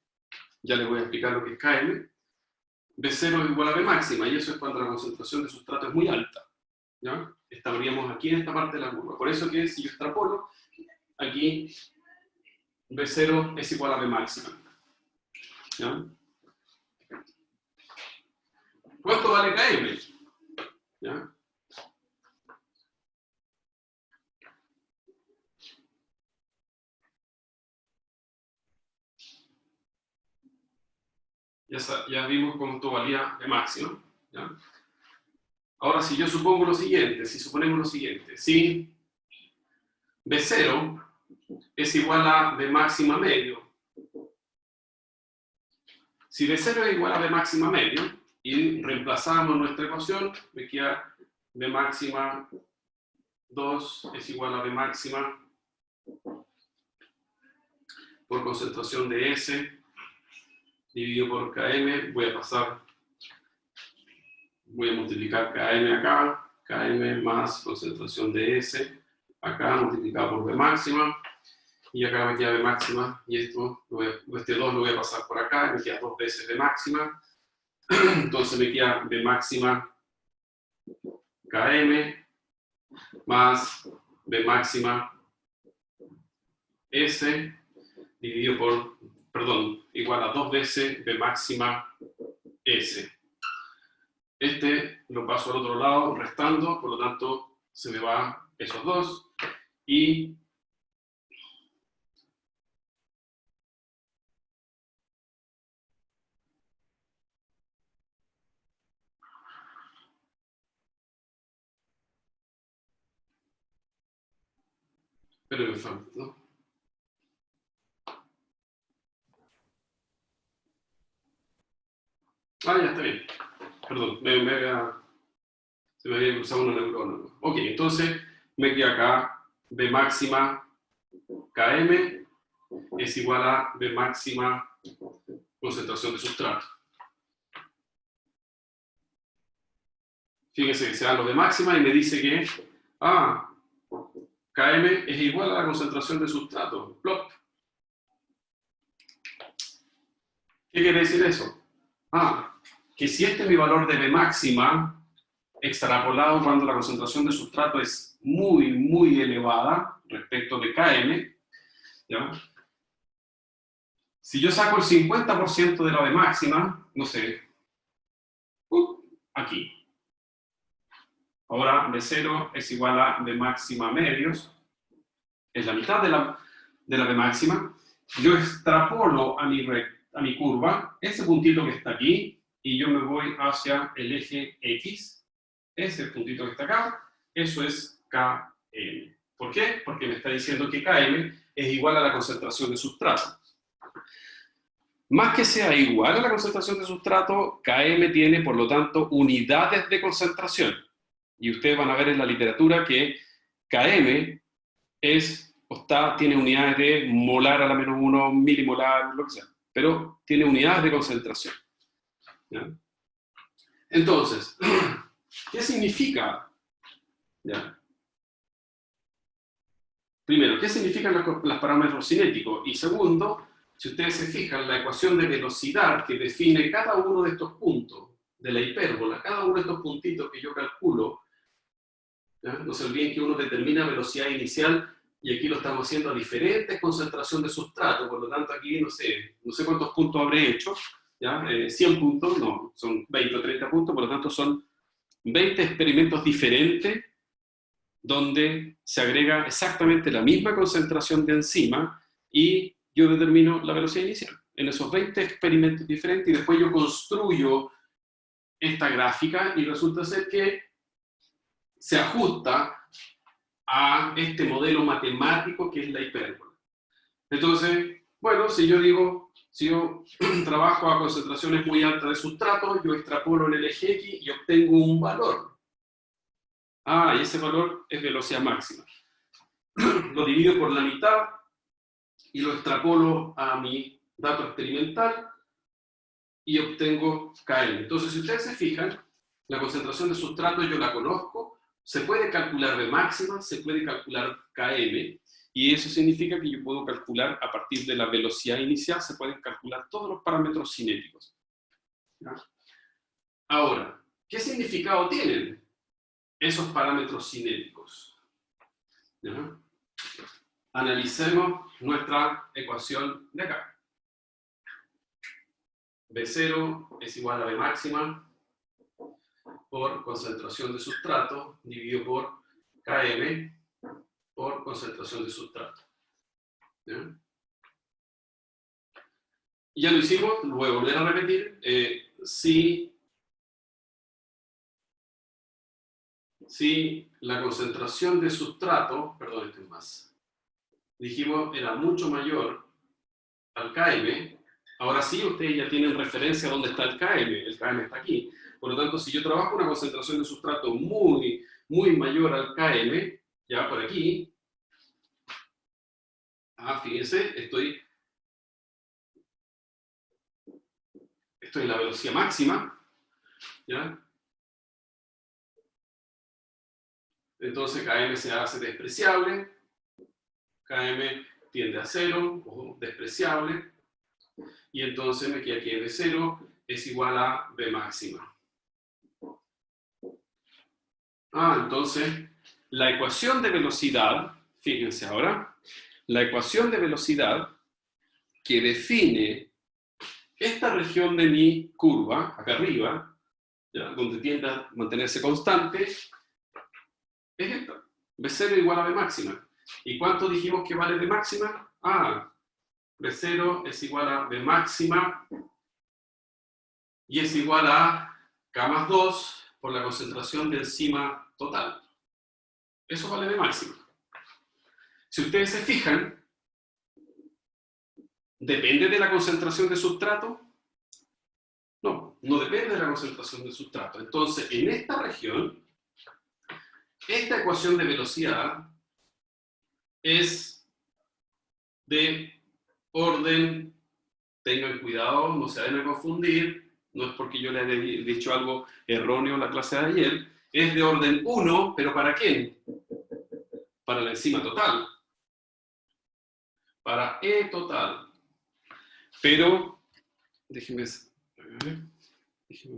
ya les voy a explicar lo que es Km, B0 es igual a B máxima, y eso es cuando la concentración de sustrato es muy alta, ¿ya? Estaríamos aquí en esta parte de la curva. Por eso que si yo extrapolo, aquí B0 es igual a B máxima, ¿ya? ¿Cuánto vale Km? ¿Ya? Ya vimos cuánto valía B máxima, ¿ya? Ahora, si yo supongo lo siguiente, si suponemos lo siguiente, si B0 es igual a B máxima medio, si B0 es igual a B máxima medio, y reemplazamos nuestra ecuación, me queda B máxima 2 es igual a B máxima por concentración de S dividido por Km, voy a multiplicar Km acá, Km más concentración de S acá multiplicado por B máxima, y acá me queda B máxima, y este 2 lo voy a pasar por acá, me queda 2 veces B máxima, entonces me queda B máxima Km más B máxima S dividido por, igual a 2 veces B máxima S. Este lo paso al otro lado restando, por lo tanto se me va esos dos, y pero me falta, ¿no? Ya está bien. Perdón, me había Se me había cruzado una neurona. Ok, entonces me queda acá B máxima Km es igual a B máxima concentración de sustrato. Fíjense que se dan los de máxima y me dice que Km es igual a la concentración de sustrato. Plop. ¿Qué quiere decir eso? Que si este es mi valor de B máxima, extrapolado cuando la concentración de sustrato es muy, muy elevada respecto de Km, ¿ya? Si yo saco el 50% de la B máxima, no sé, aquí. Ahora B0 es igual a B máxima medios, es la mitad de la B máxima. Yo extrapolo a mi curva, ese puntito que está aquí, y yo me voy hacia el eje X, ese puntito que está acá, eso es Km. ¿Por qué? Porque me está diciendo que Km es igual a la concentración de sustrato. Más que sea igual a la concentración de sustrato, Km tiene, por lo tanto, unidades de concentración. Y ustedes van a ver en la literatura que Km tiene unidades de molar a la menos 1, milimolar, lo que sea. Pero tiene unidades de concentración. ¿Ya? Entonces, ¿qué significa? ¿Ya? Primero, ¿qué significan los parámetros cinéticos? Y segundo, si ustedes se fijan, la ecuación de velocidad que define cada uno de estos puntos de la hipérbola, cada uno de estos puntitos que yo calculo, ¿ya? No se olviden que uno determina velocidad inicial y aquí lo estamos haciendo a diferentes concentraciones de sustrato, por lo tanto aquí no sé cuántos puntos habré hecho, ¿ya? 100 puntos, no, son 20 o 30 puntos, por lo tanto son 20 experimentos diferentes donde se agrega exactamente la misma concentración de enzima y yo determino la velocidad inicial en esos 20 experimentos diferentes y después yo construyo esta gráfica y resulta ser que se ajusta a este modelo matemático que es la hipérbola. Entonces, bueno, si yo trabajo a concentraciones muy altas de sustrato, yo extrapolo en el eje X y obtengo un valor. Y ese valor es velocidad máxima. Lo divido por la mitad y lo extrapolo a mi dato experimental y obtengo Km. Entonces, si ustedes se fijan, la concentración de sustrato yo la conozco, se puede calcular B máxima, se puede calcular Km, y eso significa que yo puedo calcular a partir de la velocidad inicial, se pueden calcular todos los parámetros cinéticos. ¿Ya? Ahora, ¿qué significado tienen esos parámetros cinéticos? ¿Ya? Analicemos nuestra ecuación de acá. B0 es igual a B máxima por concentración de sustrato dividido por Km por concentración de sustrato. ¿Ya? Ya lo hicimos, lo voy a volver a repetir. Si la concentración de sustrato, perdón, esto es más, dijimos era mucho mayor al Km, ahora sí ustedes ya tienen referencia a dónde está el Km está aquí. Por lo tanto, si yo trabajo una concentración de sustrato muy, muy mayor al Km, ya por aquí, fíjense, estoy en la velocidad máxima, ¿ya? Entonces Km se hace despreciable, Km tiende a 0, o despreciable, y entonces me queda que B0 es igual a B máxima. Entonces, la ecuación de velocidad, fíjense ahora, la ecuación de velocidad que define esta región de mi curva, acá arriba, ¿ya? Donde tiende a mantenerse constante, es esta, B0 igual a B máxima. ¿Y cuánto dijimos que vale B máxima? B0 es igual a B máxima y es igual a K más 2 por la concentración de enzima total. Eso vale B máxima. Si ustedes se fijan, ¿depende de la concentración de sustrato? No, no depende de la concentración de sustrato. Entonces, en esta región, esta ecuación de velocidad es de orden, tengan cuidado, no se vayan a confundir, no es porque yo les haya dicho algo erróneo en la clase de ayer, es de orden 1, pero ¿para quién? Para la enzima total. Para E total. Pero, déjenme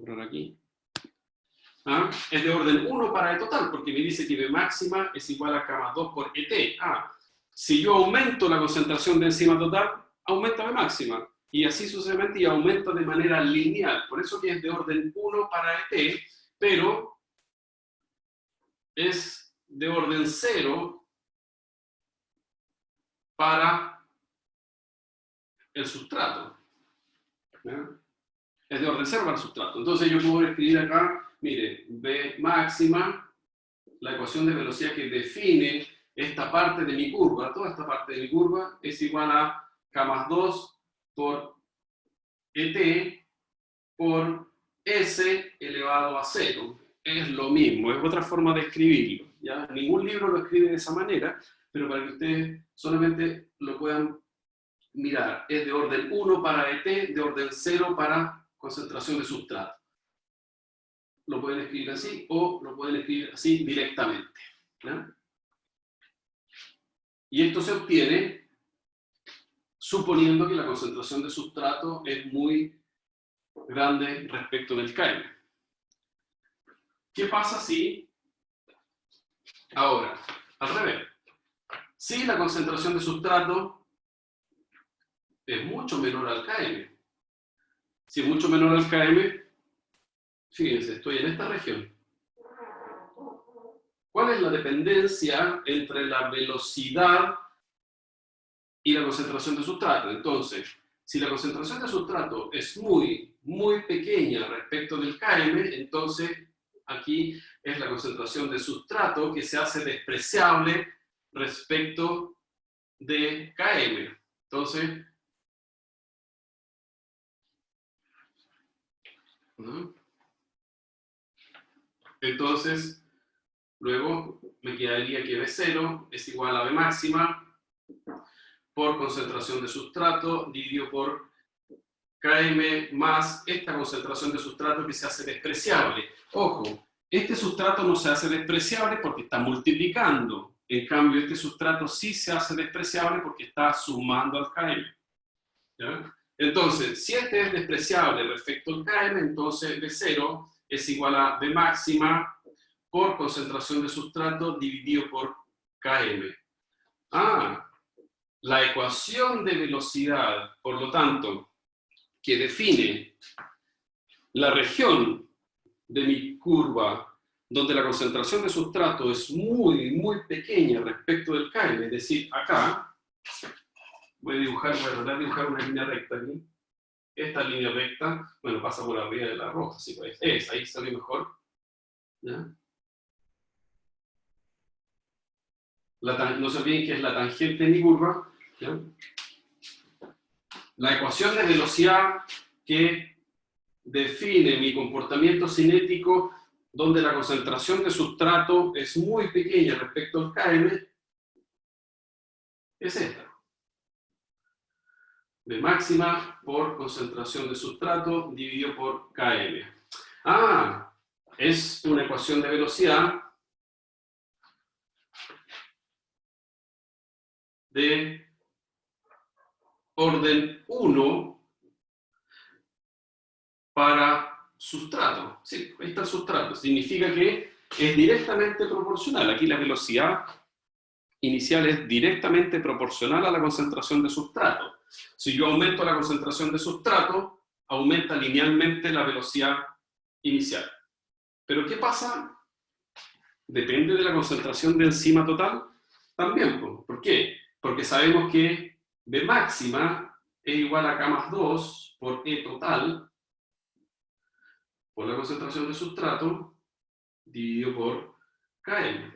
poner aquí. Es de orden 1 para E total, porque me dice que B máxima es igual a K más 2 por ET. Si yo aumento la concentración de enzima total, aumenta B máxima. Y así sucesivamente, y aumenta de manera lineal. Por eso que es de orden 1 para ET, pero es de orden 0 para el sustrato. ¿Ya? Es de orden 0 para el sustrato. Entonces yo puedo escribir acá, mire, B máxima, la ecuación de velocidad que define esta parte de mi curva, toda esta parte de mi curva, es igual a K más 2 por ET por S elevado a 0. Es lo mismo, es otra forma de escribirlo. ¿Ya? Ningún libro lo escribe de esa manera, pero para que ustedes solamente lo puedan mirar, es de orden 1 para ET, de orden 0 para concentración de sustrato. Lo pueden escribir así o lo pueden escribir así directamente. ¿Ya? Y esto se obtiene suponiendo que la concentración de sustrato es muy grande respecto del KM. ¿Qué pasa si, ahora, al revés, si la concentración de sustrato es mucho menor al KM? Si es mucho menor al KM, fíjense, estoy en esta región. ¿Cuál es la dependencia entre la velocidad y la concentración de sustrato? Entonces, si la concentración de sustrato es muy, muy pequeña respecto del KM, entonces aquí es la concentración de sustrato que se hace despreciable respecto de KM. Entonces, luego me quedaría que B0 es igual a B máxima por concentración de sustrato dividido por KM más esta concentración de sustrato que se hace despreciable. Ojo, este sustrato no se hace despreciable porque está multiplicando. En cambio, este sustrato sí se hace despreciable porque está sumando al KM. ¿Ya? Entonces, si este es despreciable respecto al KM, entonces B0 es igual a B máxima por concentración de sustrato dividido por KM. La ecuación de velocidad, por lo tanto, que define la región de mi curva donde la concentración de sustrato es muy, muy pequeña respecto del KM, es decir, acá, voy a tratar de dibujar una línea recta aquí. Esta línea recta, bueno, pasa por arriba de la roja, sí, pues, ahí salió mejor. ¿Ya? No se olviden que es la tangente de mi curva. ¿Ya? La ecuación de velocidad que define mi comportamiento cinético donde la concentración de sustrato es muy pequeña respecto al KM es esta. B máxima por concentración de sustrato dividido por KM. Es una ecuación de velocidad de orden 1 para sustrato. Sí, ahí está el sustrato. Significa que es directamente proporcional. Aquí la velocidad inicial es directamente proporcional a la concentración de sustrato. Si yo aumento la concentración de sustrato, aumenta linealmente la velocidad inicial. Pero ¿qué pasa? Depende de la concentración de enzima total también. ¿Por qué? Porque sabemos que B máxima es igual a K más 2 por E total por la concentración de sustrato dividido por KM.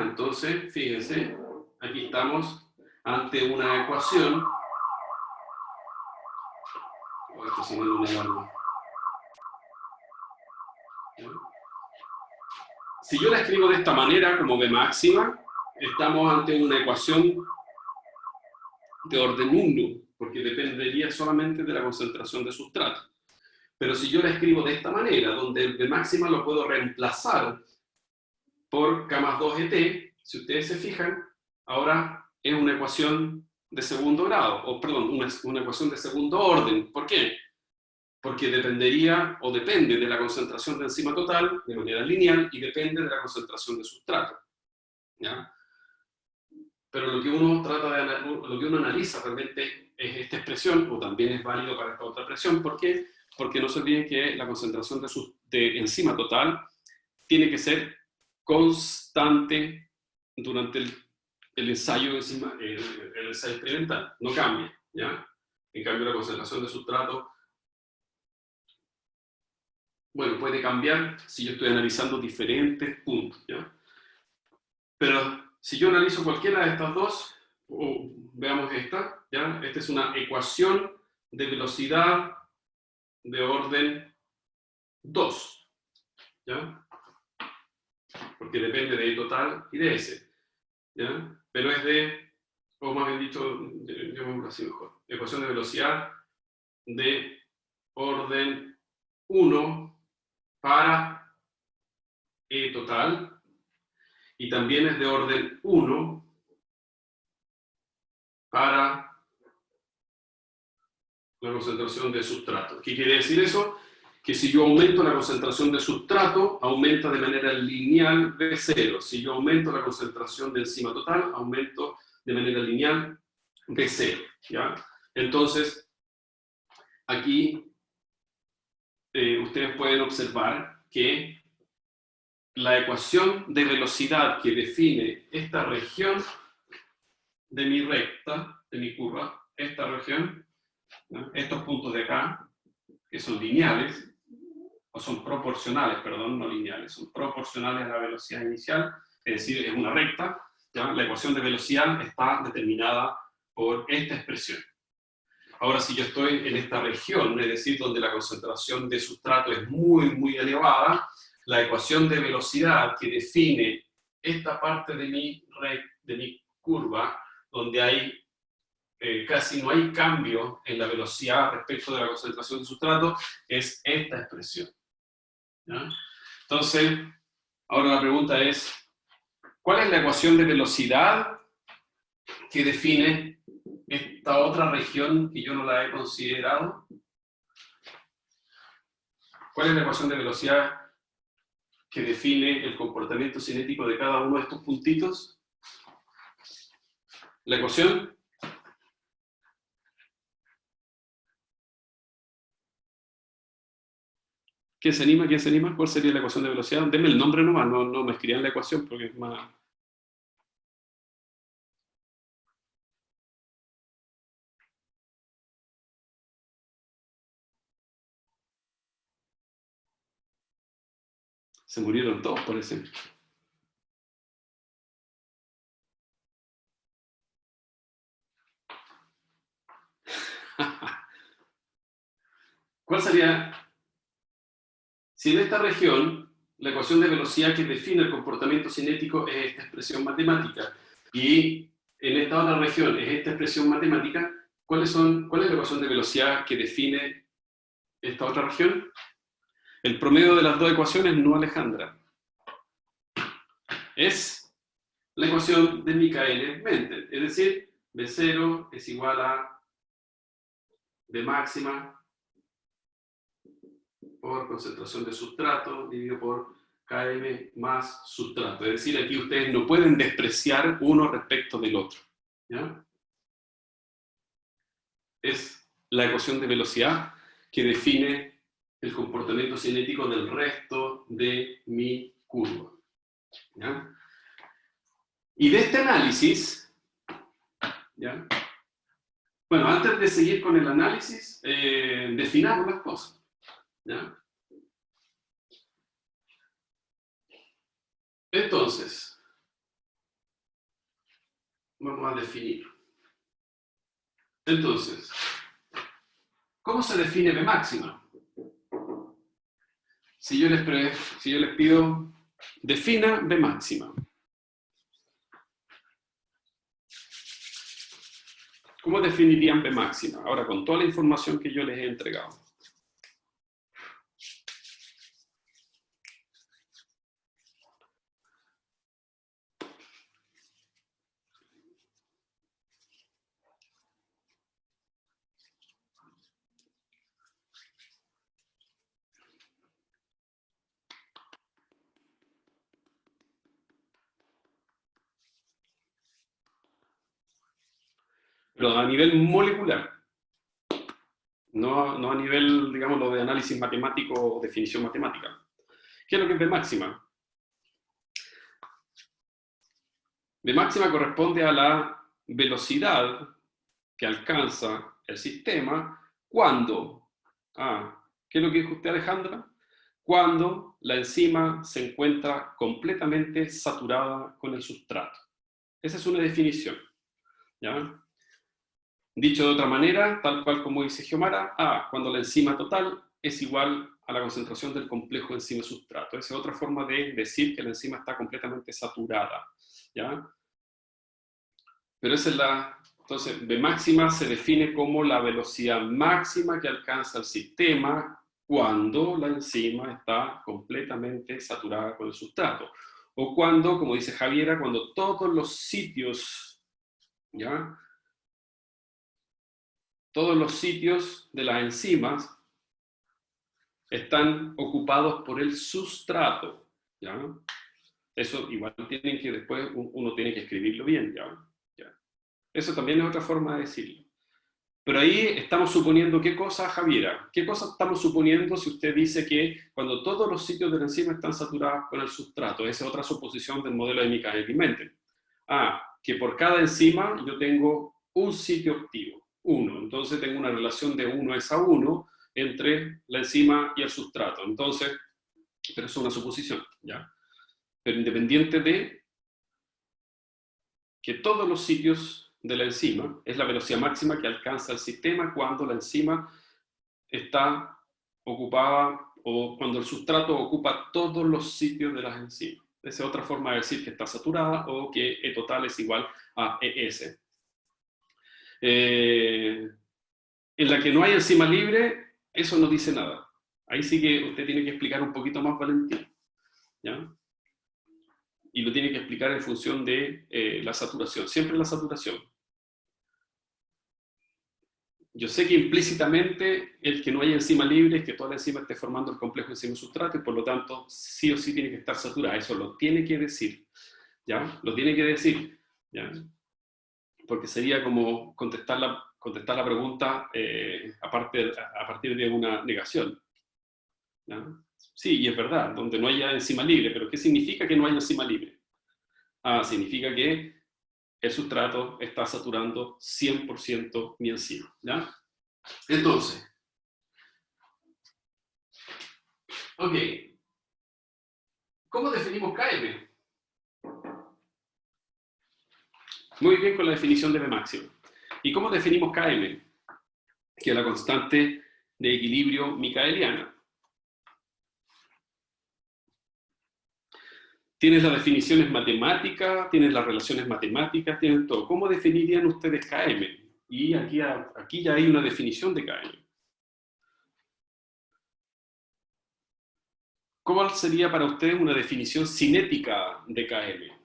Entonces, fíjense, aquí estamos ante una ecuación. Esto sí me da una alarma. Si yo la escribo de esta manera, como B máxima, estamos ante una ecuación de orden 1, porque dependería solamente de la concentración de sustrato. Pero si yo la escribo de esta manera, donde el B máxima lo puedo reemplazar por K más 2ET, si ustedes se fijan, ahora es una ecuación de segundo grado, o perdón, una ecuación de segundo orden. ¿Por qué? Porque dependería o depende de la concentración de enzima total de manera lineal y depende de la concentración de sustrato. ¿Ya? Pero lo que uno analiza realmente es esta expresión, o también es válido para esta otra expresión. ¿Por qué? Porque no se olviden que la concentración de enzima total tiene que ser constante durante el ensayo experimental, no cambia, ¿ya? En cambio la concentración de sustrato, bueno, puede cambiar si yo estoy analizando diferentes puntos, ¿ya? Pero si yo analizo cualquiera de estas dos, veamos esta, ¿ya? Esta es una ecuación de velocidad de orden 2, ¿ya? Porque depende de E total y de S, ¿ya? Pero es de, o más bien dicho, llamémoslo así mejor, ecuación de velocidad de orden 1 para E total, y también es de orden 1 para la concentración de sustrato. ¿Qué quiere decir eso? Que si yo aumento la concentración de sustrato, aumenta de manera lineal B0. Si yo aumento la concentración de enzima total, aumento de manera lineal B0. ¿Ya? Entonces, aquí ustedes pueden observar que la ecuación de velocidad que define esta región de mi recta, de mi curva, esta región, ¿no? Estos puntos de acá, que son lineales, o son proporcionales, perdón, no lineales, son proporcionales a la velocidad inicial, es decir, es una recta, ¿ya? La ecuación de velocidad está determinada por esta expresión. Ahora, si yo estoy en esta región, es decir, donde la concentración de sustrato es muy, muy elevada, la ecuación de velocidad que define esta parte de mi curva, donde hay casi no hay cambio en la velocidad respecto de la concentración de sustrato, es esta expresión. ¿Ya? Entonces, ahora la pregunta es, ¿cuál es la ecuación de velocidad que define esta otra región que yo no la he considerado? ¿Cuál es la ecuación de velocidad que define el comportamiento cinético de cada uno de estos puntitos? La ecuación ¿quién se anima? ¿Quién se anima? ¿Cuál sería la ecuación de velocidad? Denme el nombre nomás, no me escriban la ecuación porque es más... Se murieron todos, parece. ¿Cuál sería? Si en esta región la ecuación de velocidad que define el comportamiento cinético es esta expresión matemática, y en esta otra región es esta expresión matemática, ¿cuál es la ecuación de velocidad que define esta otra región? El promedio de las dos ecuaciones no alejandra. Es la ecuación de Michaelis-Menten, es decir, B0 es igual a B máxima por concentración de sustrato dividido por Km más sustrato. Es decir, aquí ustedes no pueden despreciar uno respecto del otro. ¿Ya? Es la ecuación de velocidad que define el comportamiento cinético del resto de mi curva. ¿Ya? Y de este análisis, ¿ya? Bueno, antes de seguir con el análisis, definamos las cosas. ¿Ya? Entonces, vamos a definir. Entonces, ¿cómo se define B máxima? Si yo les pido Defina B máxima. ¿Cómo definirían B máxima? Ahora, con toda la información que yo les he entregado. Pero a nivel molecular, no a nivel, digamos, lo de análisis matemático o definición matemática. ¿Qué es lo que es B máxima? B máxima corresponde a la velocidad que alcanza el sistema cuando, ¿qué es lo que dijo usted, Alejandra? Cuando la enzima se encuentra completamente saturada con el sustrato. Esa es una definición, ¿ya? Dicho de otra manera, tal cual como dice Xiomara, cuando la enzima total es igual a la concentración del complejo enzima-sustrato. Esa es otra forma de decir que la enzima está completamente saturada, ¿ya? Pero esa es entonces, B máxima se define como la velocidad máxima que alcanza el sistema cuando la enzima está completamente saturada con el sustrato. O cuando, como dice Javiera, cuando todos los sitios, ¿ya? Todos los sitios de las enzimas están ocupados por el sustrato, ¿ya? Eso igual tienen que después uno tiene que escribirlo bien, ¿ya? Eso también es otra forma de decirlo. Pero ahí estamos suponiendo ¿qué cosa, Javiera? ¿Qué cosa estamos suponiendo si usted dice que cuando todos los sitios de la enzima están saturados con el sustrato? Esa es otra suposición del modelo de Michaelis-Menten. Que por cada enzima yo tengo un sitio activo, 1. Entonces tengo una relación de 1:1 entre la enzima y el sustrato. Entonces, pero eso es una suposición, ¿ya? Pero independiente de que todos los sitios de la enzima es la velocidad máxima que alcanza el sistema cuando la enzima está ocupada o cuando el sustrato ocupa todos los sitios de las enzimas. Esa es otra forma de decir que está saturada o que E total es igual a ES. En la que no hay enzima libre, eso no dice nada. Ahí sí que usted tiene que explicar un poquito más, Valentín, ¿ya? Y lo tiene que explicar en función de la saturación, siempre la saturación. Yo sé que implícitamente el que no haya enzima libre es que toda la enzima esté formando el complejo enzima-sustrato y por lo tanto sí o sí tiene que estar saturada. Eso lo tiene que decir, ¿ya? Lo tiene que decir, ¿ya? Porque sería como contestar la pregunta a partir de una negación, ¿ya? Sí, y es verdad, donde no haya enzima libre, pero ¿qué significa que no haya enzima libre? Significa que el sustrato está saturando 100% mi enzima, ¿ya? Entonces, ok, ¿cómo definimos KM? Muy bien con la definición de B máximo. ¿Y cómo definimos KM? Que es la constante de equilibrio micaeliana. Tienes las definiciones matemáticas, tienes las relaciones matemáticas, tienes todo. ¿Cómo definirían ustedes KM? Y aquí ya hay una definición de KM. ¿Cómo sería para ustedes una definición cinética de KM?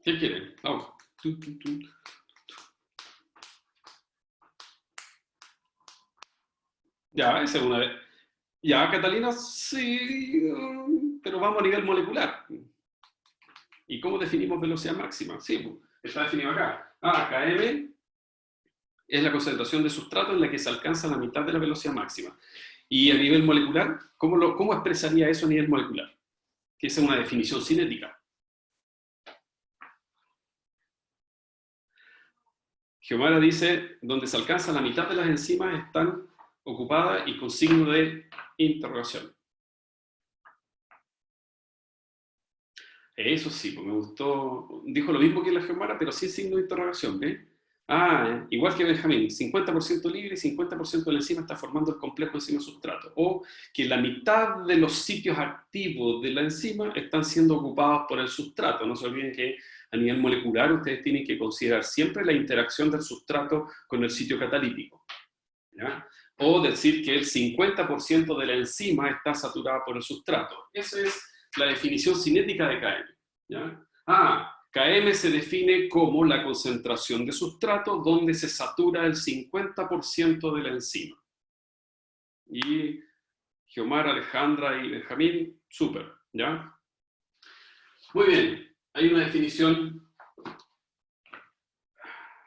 ¿Qué quieren? Vamos. Ya, esa es una vez. Ya, Catalina, sí, pero vamos a nivel molecular. ¿Y cómo definimos velocidad máxima? Sí, está definido acá. Km es la concentración de sustrato en la que se alcanza la mitad de la velocidad máxima. Y a nivel molecular, ¿cómo expresaría eso a nivel molecular? Que esa es una definición cinética. Xiomara dice, donde se alcanza la mitad de las enzimas están ocupadas y con signo de interrogación. Eso sí, pues me gustó. Dijo lo mismo que la Xiomara, pero sin signo de interrogación, ¿ves? Igual que Benjamín, 50% libre y 50% de la enzima está formando el complejo enzima-sustrato. O que la mitad de los sitios activos de la enzima están siendo ocupados por el sustrato. No se olviden que a nivel molecular ustedes tienen que considerar siempre la interacción del sustrato con el sitio catalítico, ¿ya? O decir que el 50% de la enzima está saturada por el sustrato. Esa es la definición cinética de KM, ¿ya? KM se define como la concentración de sustrato donde se satura el 50% de la enzima. Y Geomar, Alejandra y Benjamín, súper, ¿ya? Muy bien, hay una definición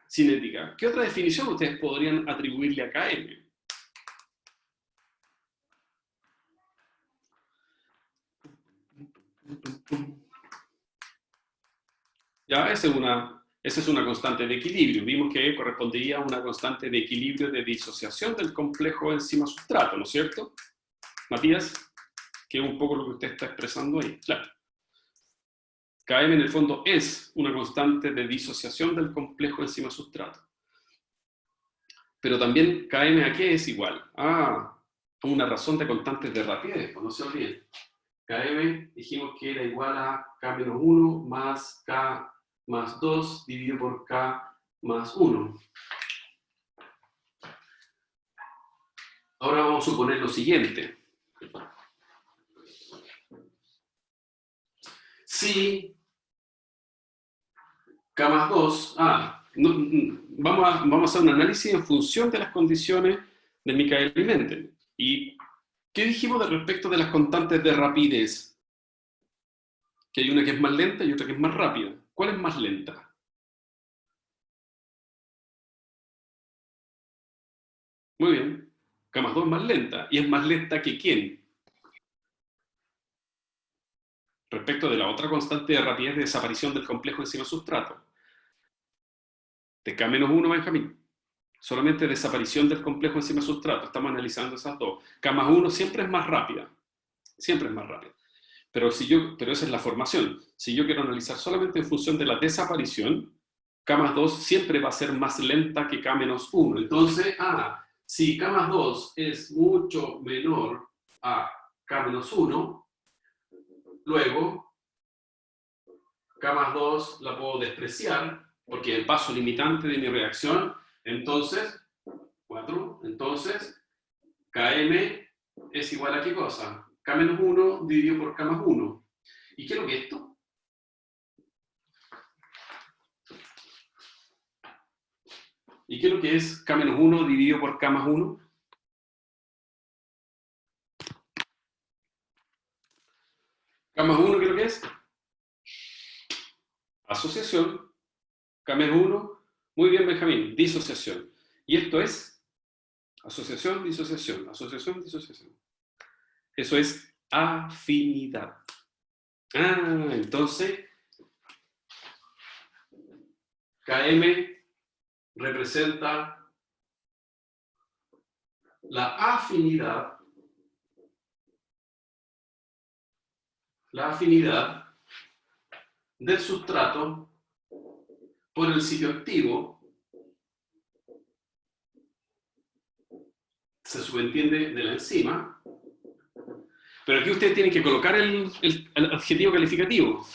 cinética. ¿Qué otra definición ustedes podrían atribuirle a KM? Ya, esa es una constante de equilibrio. Vimos que correspondería a una constante de equilibrio de disociación del complejo enzima-sustrato, ¿no es cierto? Matías, que es un poco lo que usted está expresando ahí. Claro. KM en el fondo es una constante de disociación del complejo enzima-sustrato. Pero también KM ¿a qué es igual? A una razón de constantes de rapidez, pues no se olviden. KM dijimos que era igual a K-1 más K más 2 dividido por K más 1. Ahora vamos a suponer lo siguiente. Si K más 2, vamos a hacer un análisis en función de las condiciones de Michaelis-Menten. ¿Y qué dijimos respecto de las constantes de rapidez? Que hay una que es más lenta y otra que es más rápida. ¿Cuál es más lenta? Muy bien. K más 2 es más lenta. ¿Y es más lenta que quién? Respecto de la otra constante de rapidez de desaparición del complejo enzima-sustrato. De K-1, Benjamín. Solamente desaparición del complejo enzima-sustrato. Estamos analizando esas dos. K más 1 siempre es más rápida. Siempre es más rápida. Pero esa es la formación. Si yo quiero analizar solamente en función de la desaparición, K más 2 siempre va a ser más lenta que K menos 1. Entonces, si K más 2 es mucho menor a K menos 1, luego K más 2 la puedo despreciar, porque el paso limitante de mi reacción, entonces, 4, entonces, Km es igual a ¿qué cosa? K menos 1 dividido por K más 1. ¿Y qué es lo que es esto? ¿Y qué es lo que es K menos 1 dividido por K más 1? K más 1, ¿qué es lo que es? Asociación. K menos 1. Muy bien, Benjamín. Disociación. Y esto es asociación, disociación. Asociación, disociación. Eso es afinidad. Entonces, Km representa la afinidad del sustrato por el sitio activo, se subentiende de la enzima, pero aquí ustedes tienen que colocar el adjetivo calificativo.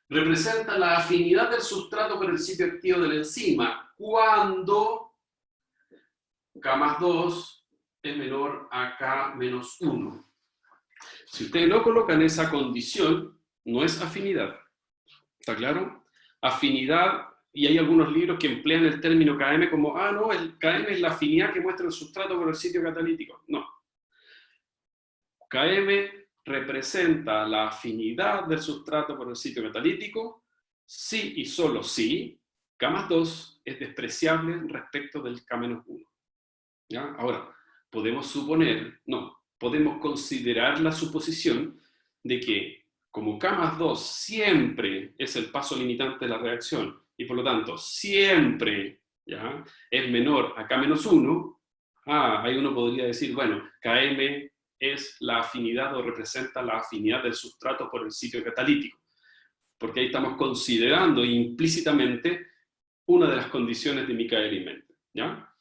Representa la afinidad del sustrato por el sitio activo de la enzima cuando K más 2 es menor a K menos 1. Si ustedes no colocan esa condición, no es afinidad. ¿Está claro? Afinidad, y hay algunos libros que emplean el término Km como, no, el Km es la afinidad que muestra el sustrato por el sitio catalítico. No. Km representa la afinidad del sustrato por el sitio catalítico si y solo si K más 2 es despreciable respecto del K menos 1. ¿Ya? Ahora, podemos considerar la suposición de que como K más 2 siempre es el paso limitante de la reacción y por lo tanto siempre, ¿ya?, es menor a K menos 1, ahí uno podría decir, bueno, Km es la afinidad o representa la afinidad del sustrato por el sitio catalítico, porque ahí estamos considerando implícitamente una de las condiciones de Michaelis-Menten, ¿ya?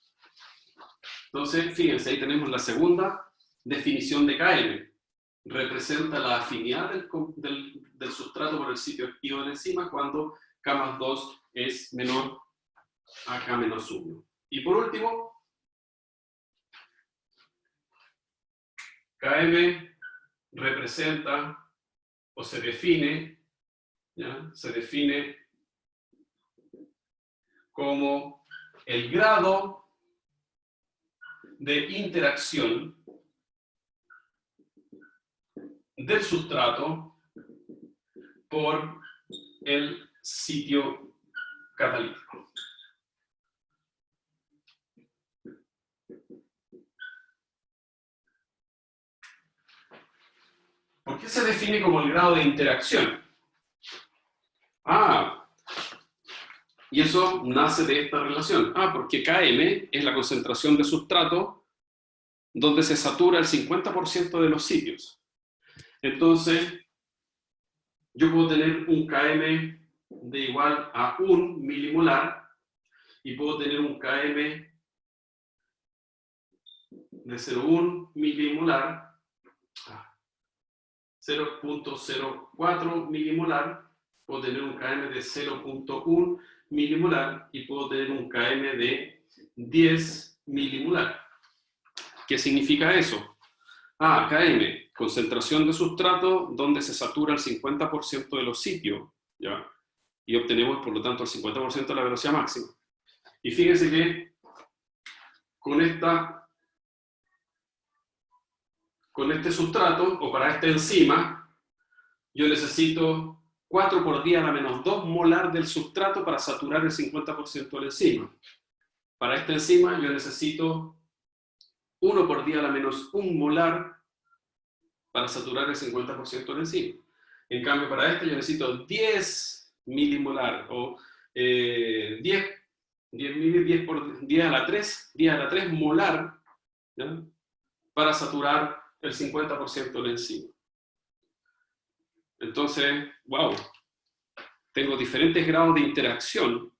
Entonces, fíjense, ahí tenemos la segunda definición de Km. Representa la afinidad del sustrato por el sitio activo de la enzima cuando K más 2 es menor a K menos 1. Y por último, Km representa o se define, ¿ya? Se define como el grado de interacción del sustrato por el sitio catalítico. ¿Por qué se define como el grado de interacción? Y eso nace de esta relación. Porque Km es la concentración de sustrato donde se satura el 50% de los sitios. Entonces, yo puedo tener un Km de igual a 1 milimolar y puedo tener un Km de 0,1 milimolar, 0,04 milimolar, puedo tener un Km de 0,1 milimolar y puedo tener un Km de 10 milimolar. ¿Qué significa eso? Km, concentración de sustrato donde se satura el 50% de los sitios, ¿ya? Y obtenemos, por lo tanto, el 50% de la velocidad máxima. Y fíjense que con este sustrato, o para esta enzima, yo necesito 4 por 10 a la menos 2 molar del sustrato para saturar el 50% de la enzima. Para esta enzima yo necesito 1 por 10 a la menos 1 molar para saturar el 50% de la enzima. En cambio, para este yo necesito 10 milimolar, o 10 por 10 a la 3 molar, ¿ya? Para saturar el 50% de la enzima. Entonces, wow, tengo diferentes grados de interacción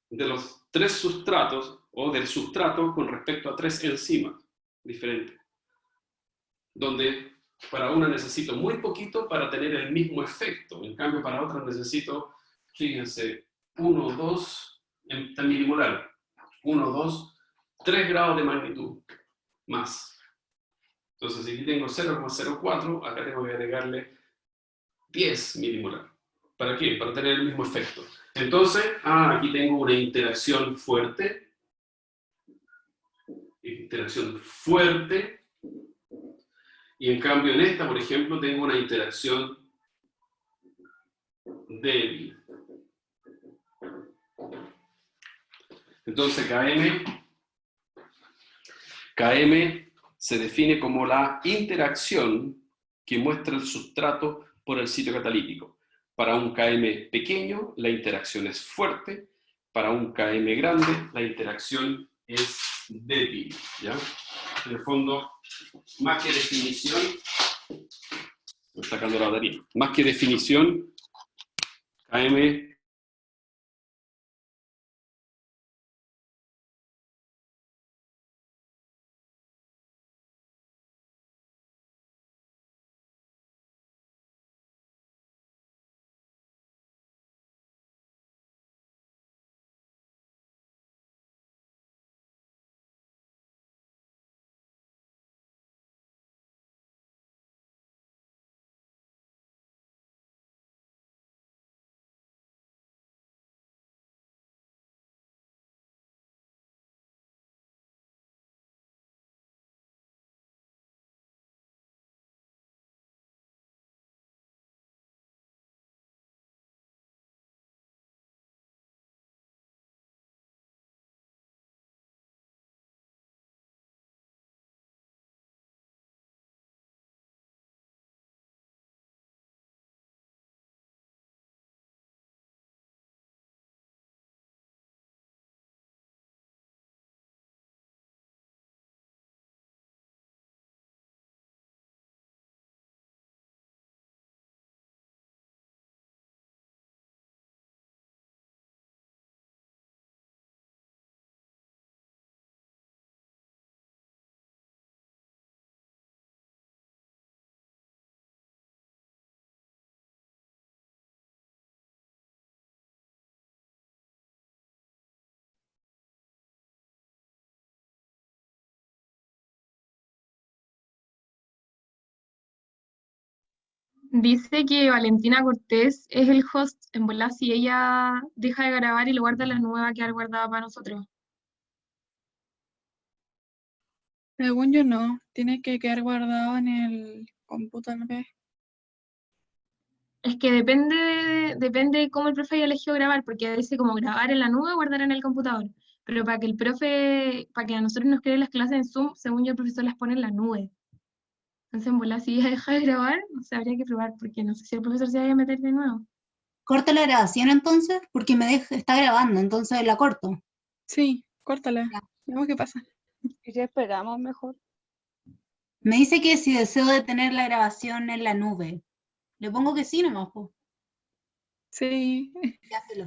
de los 3 sustratos, o del sustrato con respecto a 3 enzimas diferentes, donde para una necesito muy poquito para tener el mismo efecto, en cambio para otra necesito, fíjense, 1, 2, en milimolar, 1, 2, 3 grados de magnitud más. Entonces, si aquí tengo 0,04, acá tengo que agregarle 10 milimolar. ¿Para qué? Para tener el mismo efecto. Entonces, aquí tengo una interacción fuerte. Interacción fuerte. Y en cambio en esta, por ejemplo, tengo una interacción débil. Entonces, Km se define como la interacción que muestra el sustrato por el sitio catalítico. Para un Km pequeño, la interacción es fuerte. Para un Km grande, la interacción es débil, ¿ya? En el fondo, más que definición, me está sacando la batería, más que definición, Km Dice que Valentina Cortés es el host, en volar si ella deja de grabar y lo guarda en la nube va a quedar guardada para nosotros. Según yo no, tiene que quedar guardado en el computador. Es que depende de cómo el profe haya elegido grabar, porque dice como grabar en la nube o guardar en el computador. Pero para que el profe, para que a nosotros nos queden las clases en Zoom, según yo el profesor las pone en la nube. Entonces, en volar si ella deja de grabar, no sé, habría que probar, porque no sé si el profesor se vaya a meter de nuevo. Corta la grabación entonces, porque está grabando, entonces la corto. Sí, córtala. Ya. Veamos qué pasa. ¿Y si esperamos mejor? Me dice que si deseo detener la grabación en la nube. Le pongo que sí nomás, po. Sí. Ya se lo.